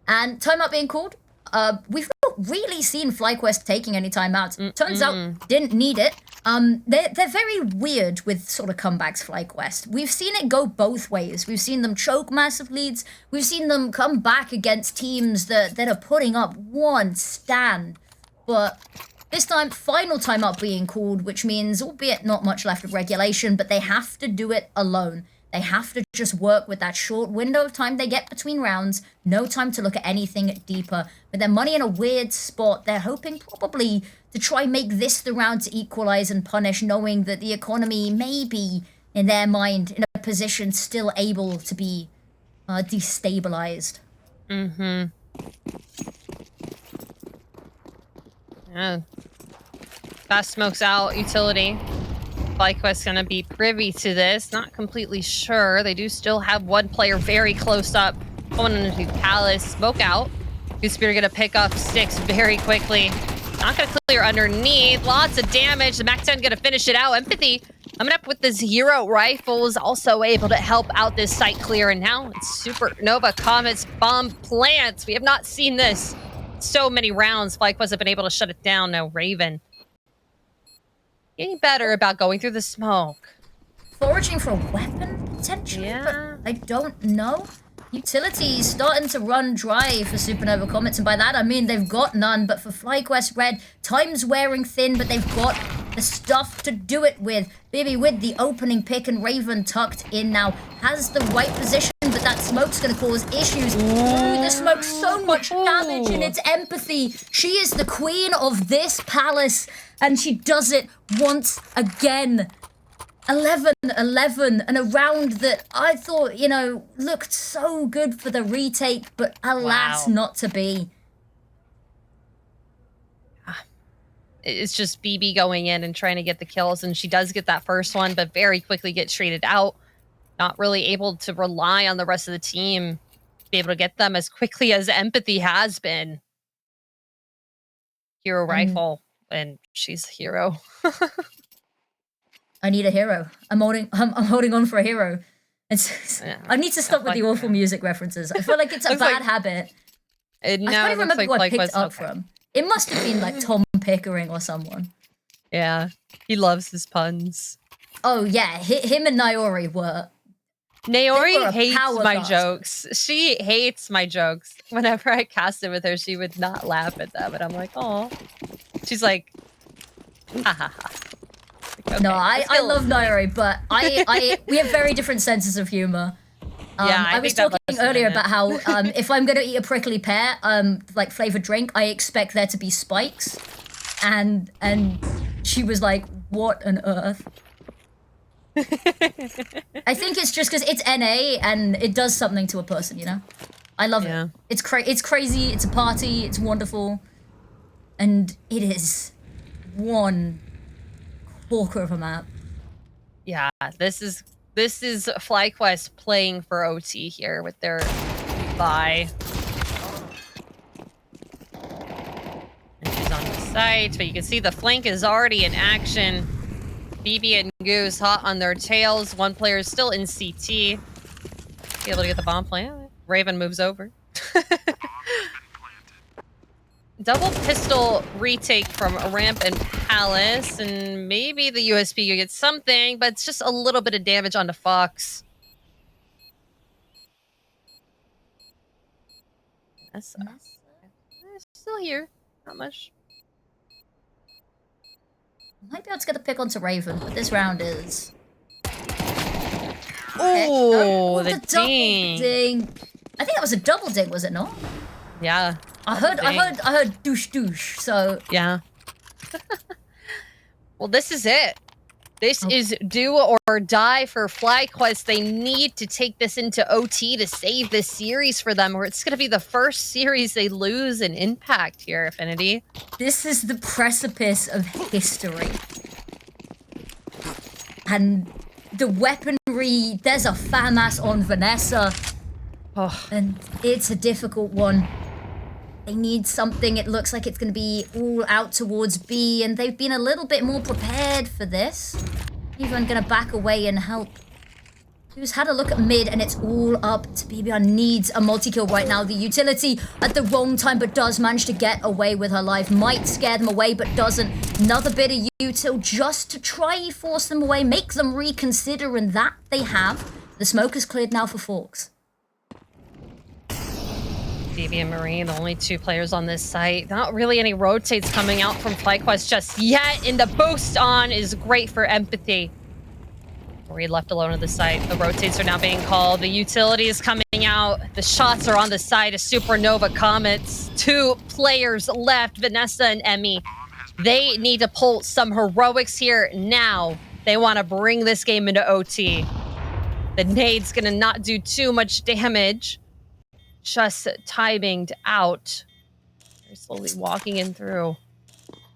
And timeout being called. We've not really seen FlyQuest taking any timeouts. Turns out, didn't need it. They're very weird with sort of comebacks, FlyQuest. We've seen it go both ways. We've seen them choke massive leads. We've seen them come back against teams that are putting up one stand. But this time, final timeout being called, which means, albeit not much left of regulation, but they have to do it alone. They have to just work with that short window of time they get between rounds. No time to look at anything deeper. With their money in a weird spot, they're hoping probably to try make this the round to equalize and punish, knowing that the economy may be, in their mind, in a position still able to be destabilized. Yeah. Fast smokes out utility. FlyQuest gonna be privy to this. Not completely sure. They do still have one player very close up. Going into Palace. Smoke out. Goosebear gonna pick up sticks very quickly. Not gonna clear underneath. Lots of damage. The MAC-10 gonna finish it out. Empathy coming up with this hero rifle is also able to help out this site clear. And now it's Supernova Comets bomb plants. We have not seen this. So many rounds. FlyQuest have been able to shut it down. Now Raven getting better about going through the smoke. Foraging for a weapon, potentially? Yeah. But I don't know. Utility starting to run dry for Supernova Comets, and by that I mean they've got none, but for FlyQuest Red, time's wearing thin, but they've got the stuff to do it with. Baby with the opening pick, and Raven tucked in now. Has the right position, but that smoke's gonna cause issues. Ooh, the smoke's so much damage, and it's Empathy. She is the queen of this palace, and she does it once again. 11-11, and a round that I thought, you know, looked so good for the retake, but alas, not to be. It's just BB going in and trying to get the kills, and she does get that first one, but very quickly gets traded out. Not really able to rely on the rest of the team to be able to get them as quickly as Empathy has been. Hero rifle, and she's a hero. I need a hero. I'm holding on for a hero. I need to stop with the awful music references. I feel like it's a bad habit. I can't even remember who I picked it up from. It must have been like Tom Pickering or someone. Yeah, he loves his puns. Oh yeah, him and Naori were. Naori hates my jokes. She hates my jokes. Whenever I casted with her, she would not laugh at them, and I'm like, oh. She's like, ha ha ha. Okay, no, I love Nairi, but we have very different senses of humor. Yeah, I was talking earlier about how if I'm gonna eat a prickly pear, like flavored drink, I expect there to be spikes, and she was like, "What on earth?" I think it's just because it's NA and it does something to a person, you know. I love it. It's crazy. It's a party. It's wonderful, and it is one quarter of a map. Yeah, this is FlyQuest playing for OT here with their buy. And she's on the site, but you can see the flank is already in action. BB and Goose hot on their tails. One player is still in CT. Be able to get the bomb plant. Raven moves over. double pistol retake from Ramp and Palace, and maybe the USP could get something, but it's just a little bit of damage onto Fox. That's still here. Not much. Might be able to get a pick onto Raven, but this round is... Oh, the double ding. ding. I think that was a double ding, was it not? Yeah. I heard douche douche, so... Yeah. Well, this is it. This is do or die for FlyQuest. They need to take this into OT to save this series for them, or it's going to be the first series they lose in Impact here, Affinity. This is the precipice of history. And the weaponry, there's a FAMAS on Vanessa. Oh. And it's a difficult one. They need something. It looks like it's going to be all out towards B, and they've been a little bit more prepared for this. Even going to back away and help. Who's had a look at mid, and it's all up to BBR. Needs a multi-kill right now. The utility at the wrong time, but does manage to get away with her life. Might scare them away, but doesn't. Another bit of util just to try force them away, make them reconsider, and that they have. The smoke is cleared now for Forks. Stevie and Marine, the only two players on this site. Not really any rotates coming out from FlyQuest just yet, and the boost on is great for Empathy. Marine left alone on the site. The rotates are now being called. The utility is coming out. The shots are on the side of Supernova Comets. 2 players left, Vanessa and Emmy. They need to pull some heroics here now. They want to bring this game into OT. The nade's gonna not do too much damage. Just timinged out. They're slowly walking in through.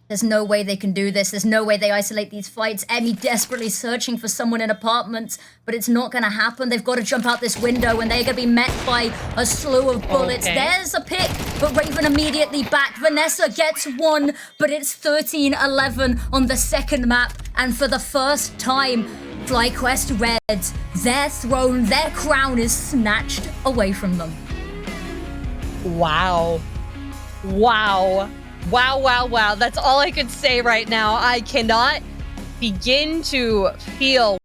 There's no way they can do this. There's no way they isolate these fights. Emmy desperately searching for someone in apartments, but it's not going to happen. They've got to jump out this window, and they're going to be met by a slew of bullets. Okay. There's a pick, but Raven immediately back. Vanessa gets one, but it's 13-11 on the second map, and for the first time, FlyQuest Reds, their throne, their crown is snatched away from them. Wow. Wow. Wow, wow, wow. That's all I could say right now. I cannot begin to feel